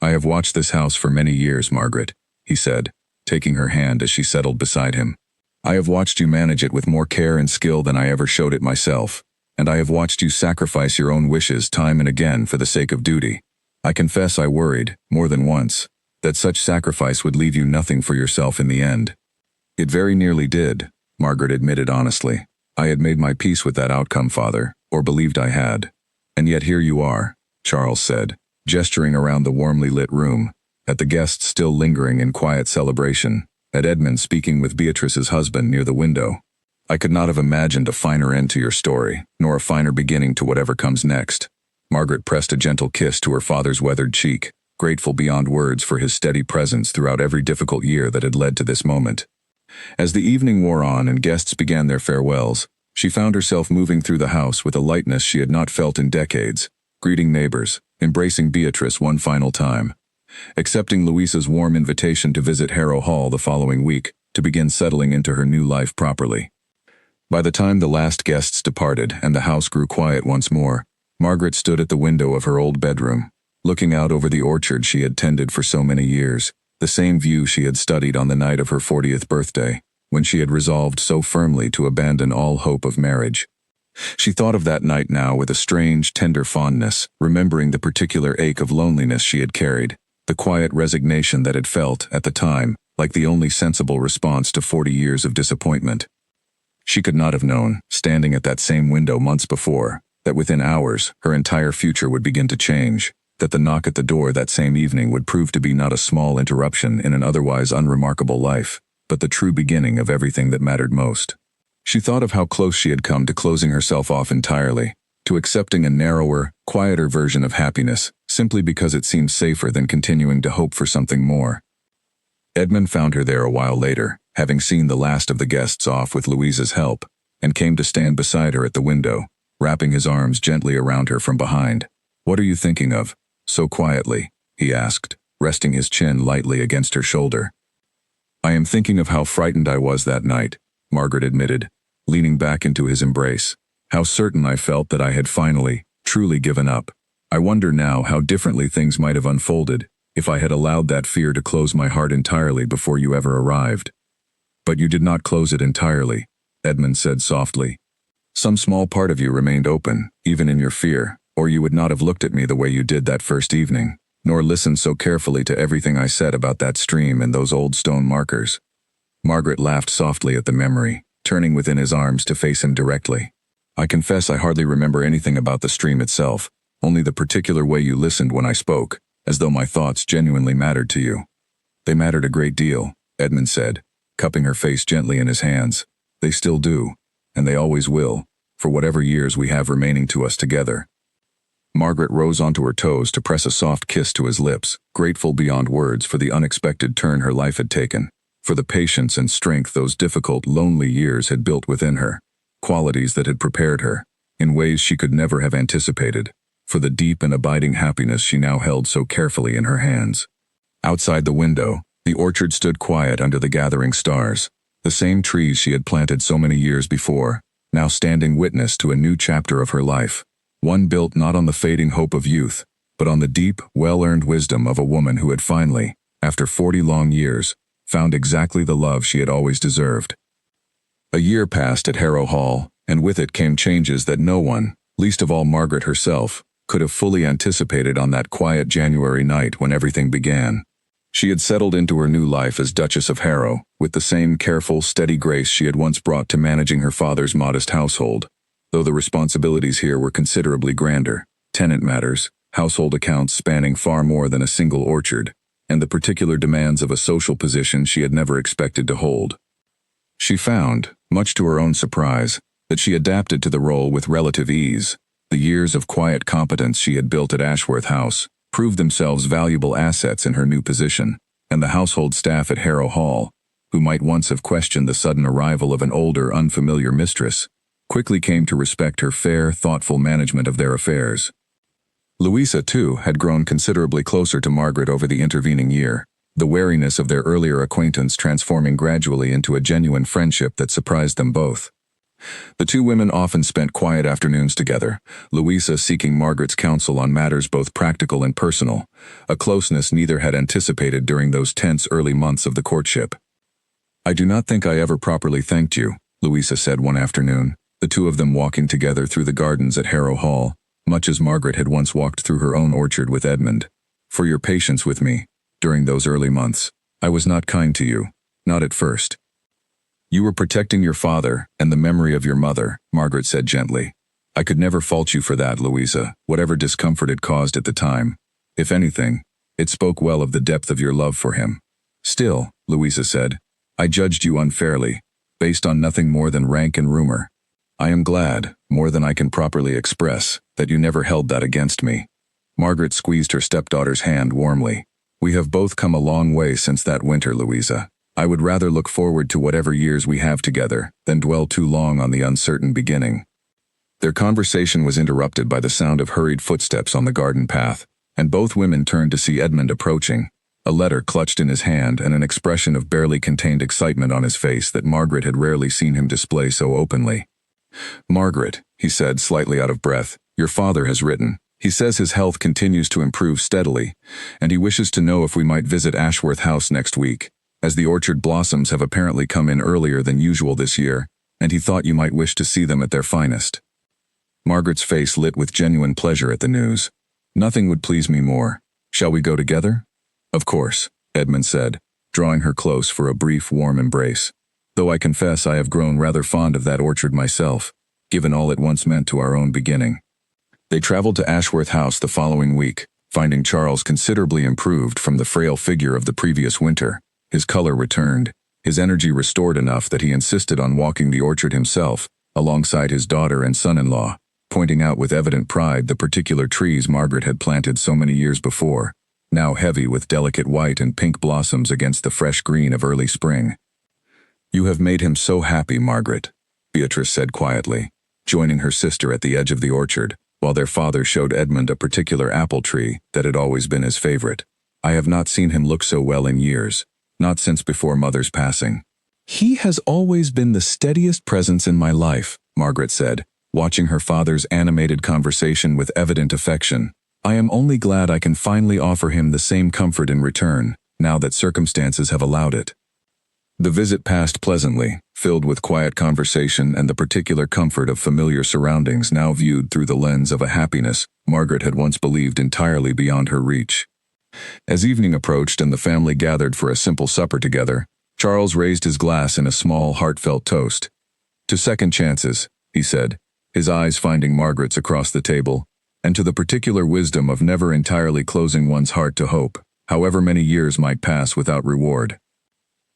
I have watched this house for many years, Margaret, he said, taking her hand as she settled beside him. I have watched you manage it with more care and skill than I ever showed it myself, and I have watched you sacrifice your own wishes time and again for the sake of duty. I confess I worried, more than once, that such sacrifice would leave you nothing for yourself in the end. It very nearly did, Margaret admitted honestly. I had made my peace with that outcome, Father, or believed I had. And yet here you are, Charles said, gesturing around the warmly lit room, at the guests still lingering in quiet celebration, at Edmund speaking with Beatrice's husband near the window. I could not have imagined a finer end to your story, nor a finer beginning to whatever comes next. Margaret pressed a gentle kiss to her father's weathered cheek, grateful beyond words for his steady presence throughout every difficult year that had led to this moment. As the evening wore on and guests began their farewells, she found herself moving through the house with a lightness she had not felt in decades, greeting neighbors, embracing Beatrice one final time, accepting Louisa's warm invitation to visit Harrow Hall the following week to begin settling into her new life properly. By the time the last guests departed and the house grew quiet once more, Margaret stood at the window of her old bedroom, looking out over the orchard she had tended for so many years, the same view she had studied on the night of her 40th birthday, when she had resolved so firmly to abandon all hope of marriage. She thought of that night now with a strange, tender fondness, remembering the particular ache of loneliness she had carried, the quiet resignation that had felt, at the time, like the only sensible response to 40 years of disappointment. She could not have known, standing at that same window months before, that within hours her entire future would begin to change, that the knock at the door that same evening would prove to be not a small interruption in an otherwise unremarkable life, but the true beginning of everything that mattered most. She thought of how close she had come to closing herself off entirely, to accepting a narrower, quieter version of happiness, simply because it seemed safer than continuing to hope for something more. Edmund found her there a while later, having seen the last of the guests off with Louisa's help, and came to stand beside her at the window, wrapping his arms gently around her from behind. "What are you thinking of, so quietly?" he asked, resting his chin lightly against her shoulder. "I am thinking of how frightened I was that night," Margaret admitted, leaning back into his embrace. "How certain I felt that I had finally, truly given up. I wonder now how differently things might have unfolded, if I had allowed that fear to close my heart entirely before you ever arrived. But you did not close it entirely, Edmund said softly. Some small part of you remained open, even in your fear, or you would not have looked at me the way you did that first evening, nor listened so carefully to everything I said about that stream and those old stone markers. Margaret laughed softly at the memory, turning within his arms to face him directly. I confess I hardly remember anything about the stream itself, only the particular way you listened when I spoke, as though my thoughts genuinely mattered to you. They mattered a great deal, Edmund said, cupping her face gently in his hands. They still do, and they always will, for whatever years we have remaining to us together. Margaret rose onto her toes to press a soft kiss to his lips, grateful beyond words for the unexpected turn her life had taken, for the patience and strength those difficult, lonely years had built within her, qualities that had prepared her, in ways she could never have anticipated, for the deep and abiding happiness she now held so carefully in her hands. Outside the window, the orchard stood quiet under the gathering stars, the same trees she had planted so many years before, now standing witness to a new chapter of her life, one built not on the fading hope of youth, but on the deep, well-earned wisdom of a woman who had finally, after 40 long years, found exactly the love she had always deserved. A year passed at Harrow Hall, and with it came changes that no one, least of all Margaret herself, could have fully anticipated on that quiet January night when everything began. She had settled into her new life as Duchess of Harrow, with the same careful, steady grace she had once brought to managing her father's modest household, though the responsibilities here were considerably grander: tenant matters, household accounts spanning far more than a single orchard, and the particular demands of a social position she had never expected to hold. She found, much to her own surprise, that she adapted to the role with relative ease. The years of quiet competence she had built at Ashworth House proved themselves valuable assets in her new position, and the household staff at Harrow Hall, who might once have questioned the sudden arrival of an older, unfamiliar mistress, quickly came to respect her fair, thoughtful management of their affairs. Louisa, too, had grown considerably closer to Margaret over the intervening year, the wariness of their earlier acquaintance transforming gradually into a genuine friendship that surprised them both. The two women often spent quiet afternoons together, Louisa seeking Margaret's counsel on matters both practical and personal, a closeness neither had anticipated during those tense early months of the courtship. "I do not think I ever properly thanked you," Louisa said one afternoon, the two of them walking together through the gardens at Harrow Hall, much as Margaret had once walked through her own orchard with Edmund, "for your patience with me during those early months. I was not kind to you, not at first." "You were protecting your father and the memory of your mother," Margaret said gently. "I could never fault you for that, Louisa, whatever discomfort it caused at the time. If anything, it spoke well of the depth of your love for him. Still," Louisa said, "I judged you unfairly, based on nothing more than rank and rumor. I am glad, more than I can properly express, that you never held that against me." Margaret squeezed her stepdaughter's hand warmly. "We have both come a long way since that winter, Louisa. I would rather look forward to whatever years we have together than dwell too long on the uncertain beginning." Their conversation was interrupted by the sound of hurried footsteps on the garden path, and both women turned to see Edmund approaching, a letter clutched in his hand and an expression of barely contained excitement on his face that Margaret had rarely seen him display so openly. "Margaret," he said, slightly out of breath, "your father has written. He says his health continues to improve steadily, and he wishes to know if we might visit Ashworth House next week, as the orchard blossoms have apparently come in earlier than usual this year, and he thought you might wish to see them at their finest." Margaret's face lit with genuine pleasure at the news. "Nothing would please me more. Shall we go together?" "Of course," Edmund said, drawing her close for a brief, warm embrace. "Though I confess I have grown rather fond of that orchard myself, given all it once meant to our own beginning." They traveled to Ashworth House the following week, finding Charles considerably improved from the frail figure of the previous winter. His color returned, his energy restored enough that he insisted on walking the orchard himself, alongside his daughter and son-in-law, pointing out with evident pride the particular trees Margaret had planted so many years before, now heavy with delicate white and pink blossoms against the fresh green of early spring. "You have made him so happy, Margaret," Beatrice said quietly, joining her sister at the edge of the orchard, while their father showed Edmund a particular apple tree that had always been his favorite. "I have not seen him look so well in years. Not since before Mother's passing." "He has always been the steadiest presence in my life," Margaret said, watching her father's animated conversation with evident affection. I am only glad I can finally offer him the same comfort in return, now that circumstances have allowed it. The visit passed pleasantly, filled with quiet conversation and the particular comfort of familiar surroundings now viewed through the lens of a happiness Margaret had once believed entirely beyond her reach. As evening approached and the family gathered for a simple supper together, Charles raised his glass in a small, heartfelt toast. "To second chances," he said, his eyes finding Margaret's across the table, "and to the particular wisdom of never entirely closing one's heart to hope, however many years might pass without reward."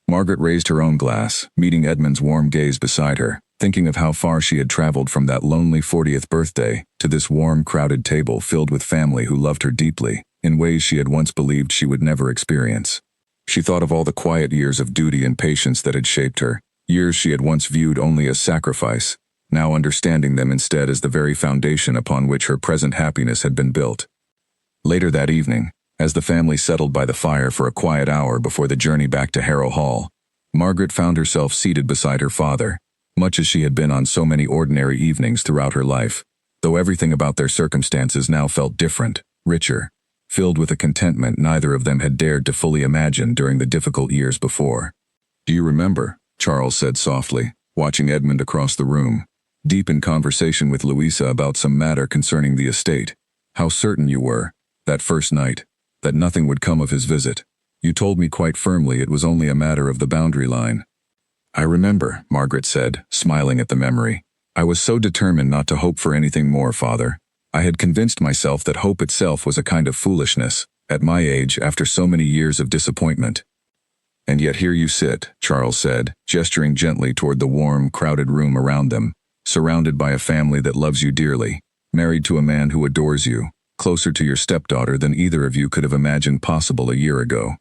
Margaret raised her own glass, meeting Edmund's warm gaze beside her, thinking of how far she had traveled from that lonely 40th birthday to this warm, crowded table filled with family who loved her deeply, in ways she had once believed she would never experience. She thought of all the quiet years of duty and patience that had shaped her, years she had once viewed only as sacrifice, now understanding them instead as the very foundation upon which her present happiness had been built. Later that evening, as the family settled by the fire for a quiet hour before the journey back to Harrow Hall, Margaret found herself seated beside her father, much as she had been on so many ordinary evenings throughout her life, though everything about their circumstances now felt different, richer, filled with a contentment neither of them had dared to fully imagine during the difficult years before. "Do you remember," Charles said softly, watching Edmund across the room, deep in conversation with Louisa about some matter concerning the estate, "how certain you were, that first night, that nothing would come of his visit? You told me quite firmly it was only a matter of the boundary line." "I remember," Margaret said, smiling at the memory. "I was so determined not to hope for anything more, Father. I had convinced myself that hope itself was a kind of foolishness, at my age after so many years of disappointment." "And yet here you sit," Charles said, gesturing gently toward the warm, crowded room around them, "surrounded by a family that loves you dearly, married to a man who adores you, closer to your stepdaughter than either of you could have imagined possible a year ago.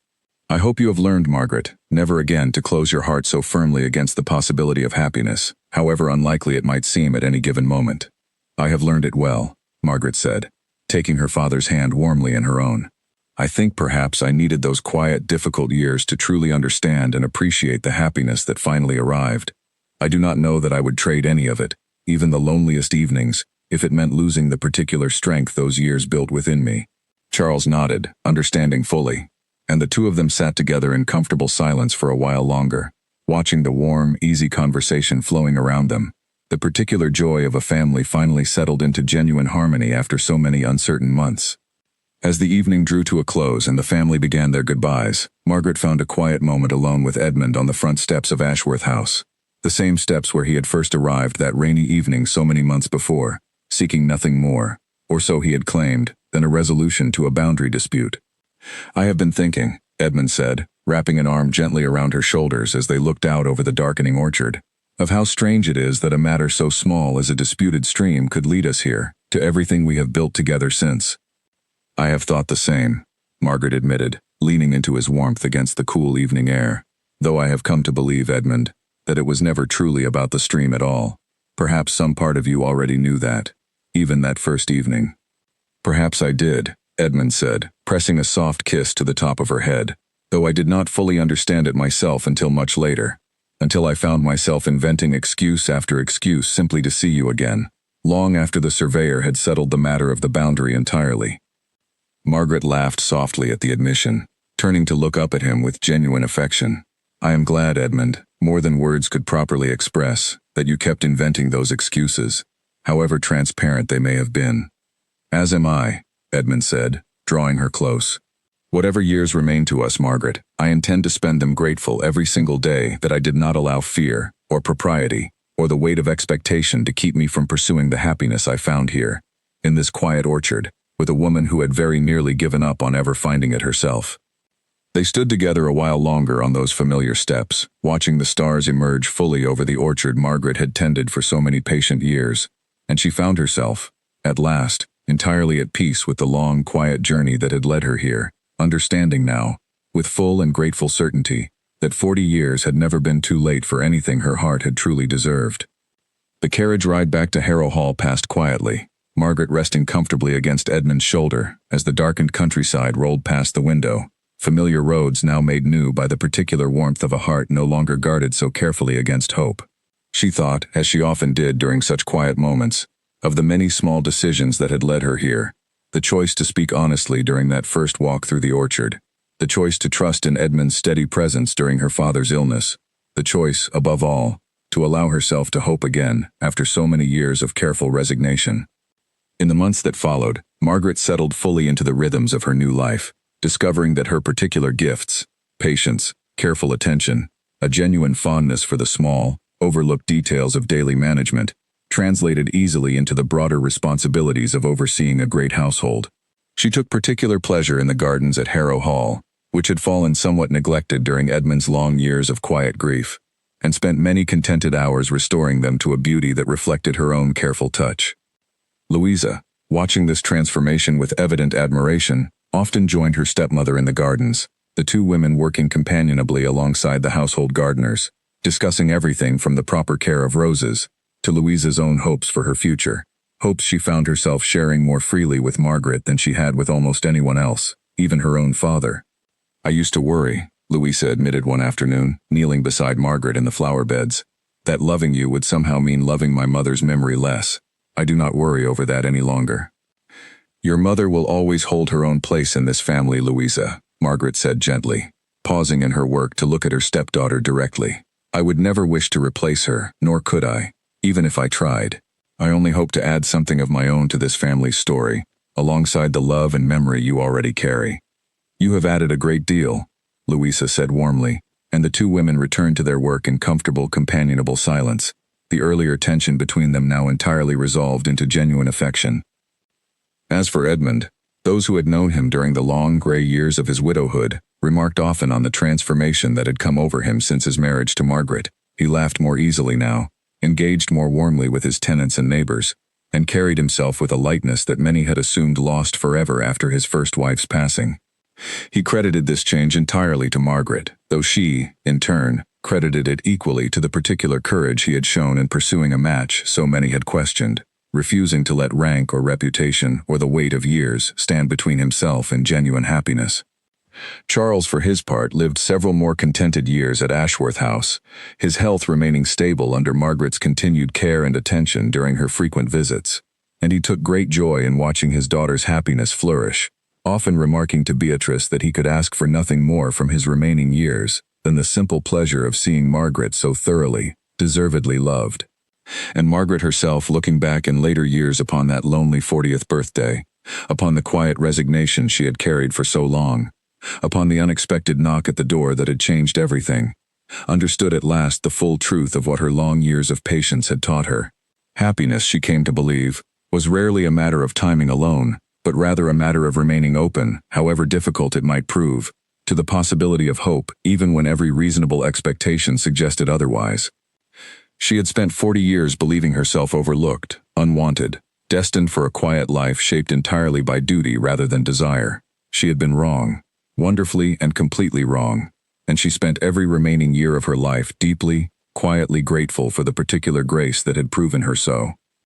I hope you have learned, Margaret, never again to close your heart so firmly against the possibility of happiness, however unlikely it might seem at any given moment." "I have learned it well," Margaret said, taking her father's hand warmly in her own. "I think perhaps I needed those quiet, difficult years to truly understand and appreciate the happiness that finally arrived. I do not know that I would trade any of it, even the loneliest evenings, if it meant losing the particular strength those years built within me." Charles nodded, understanding fully, and the two of them sat together in comfortable silence for a while longer, watching the warm, easy conversation flowing around them. The particular joy of a family finally settled into genuine harmony after so many uncertain months. As the evening drew to a close and the family began their goodbyes, Margaret found a quiet moment alone with Edmund on the front steps of Ashworth House, the same steps where he had first arrived that rainy evening so many months before, seeking nothing more, or so he had claimed, than a resolution to a boundary dispute. "I have been thinking," Edmund said, wrapping an arm gently around her shoulders as they looked out over the darkening orchard, "of how strange it is that a matter so small as a disputed stream could lead us here, to everything we have built together since." "I have thought the same," Margaret admitted, leaning into his warmth against the cool evening air, "though I have come to believe, Edmund, that it was never truly about the stream at all. Perhaps some part of you already knew that, even that first evening." "Perhaps I did," Edmund said, pressing a soft kiss to the top of her head, "though I did not fully understand it myself until much later, until I found myself inventing excuse after excuse simply to see you again, long after the surveyor had settled the matter of the boundary entirely." Margaret laughed softly at the admission, turning to look up at him with genuine affection. "I am glad, Edmund, more than words could properly express, that you kept inventing those excuses, however transparent they may have been." "As am I," Edmund said, drawing her close. "Whatever years remain to us, Margaret, I intend to spend them grateful every single day that I did not allow fear, or propriety, or the weight of expectation to keep me from pursuing the happiness I found here, in this quiet orchard, with a woman who had very nearly given up on ever finding it herself." They stood together a while longer on those familiar steps, watching the stars emerge fully over the orchard Margaret had tended for so many patient years, and she found herself, at last, entirely at peace with the long, quiet journey that had led her here, understanding now, with full and grateful certainty, that 40 years had never been too late for anything her heart had truly deserved. The carriage ride back to Harrow Hall passed quietly, Margaret resting comfortably against Edmund's shoulder as the darkened countryside rolled past the window, familiar roads now made new by the particular warmth of a heart no longer guarded so carefully against hope. She thought, as she often did during such quiet moments, of the many small decisions that had led her here, The choice to speak honestly during that first walk through the orchard. The choice to trust in Edmund's steady presence during her father's illness. The choice, above all, to allow herself to hope again after so many years of careful resignation. In the months that followed, Margaret settled fully into the rhythms of her new life, discovering that her particular gifts, patience, careful attention, a genuine fondness for the small, overlooked details of daily management, translated easily into the broader responsibilities of overseeing a great household. She took particular pleasure in the gardens at Harrow Hall, which had fallen somewhat neglected during Edmund's long years of quiet grief, and spent many contented hours restoring them to a beauty that reflected her own careful touch. Louisa, watching this transformation with evident admiration, often joined her stepmother in the gardens, the two women working companionably alongside the household gardeners, discussing everything from the proper care of roses to Louisa's own hopes for her future, hopes she found herself sharing more freely with Margaret than she had with almost anyone else, even her own father. "I used to worry," Louisa admitted one afternoon, kneeling beside Margaret in the flower beds, "that loving you would somehow mean loving my mother's memory less. I do not worry over that any longer." "Your mother will always hold her own place in this family, Louisa," Margaret said gently, pausing in her work to look at her stepdaughter directly. "I would never wish to replace her, nor could I, even if I tried. I only hope to add something of my own to this family's story, alongside the love and memory you already carry." "You have added a great deal," Louisa said warmly, and the two women returned to their work in comfortable, companionable silence, the earlier tension between them now entirely resolved into genuine affection. As for Edmund, those who had known him during the long, gray years of his widowhood remarked often on the transformation that had come over him since his marriage to Margaret. He laughed more easily now, engaged more warmly with his tenants and neighbors, and carried himself with a lightness that many had assumed lost forever after his first wife's passing. He credited this change entirely to Margaret, though she, in turn, credited it equally to the particular courage he had shown in pursuing a match so many had questioned, refusing to let rank or reputation or the weight of years stand between himself and genuine happiness. Charles, for his part, lived several more contented years at Ashworth House, his health remaining stable under Margaret's continued care and attention during her frequent visits, and he took great joy in watching his daughter's happiness flourish, often remarking to Beatrice that he could ask for nothing more from his remaining years than the simple pleasure of seeing Margaret so thoroughly, deservedly loved. And Margaret herself, looking back in later years upon that lonely 40th birthday, upon the quiet resignation she had carried for so long, upon the unexpected knock at the door that had changed everything, understood at last the full truth of what her long years of patience had taught her. Happiness, she came to believe, was rarely a matter of timing alone, but rather a matter of remaining open, however difficult it might prove, to the possibility of hope even when every reasonable expectation suggested otherwise. She had spent 40 years believing herself overlooked, unwanted, destined for a quiet life shaped entirely by duty rather than desire. She had been wrong. Wonderfully and completely wrong, and she spent every remaining year of her life deeply, quietly grateful for the particular grace that had proven her so.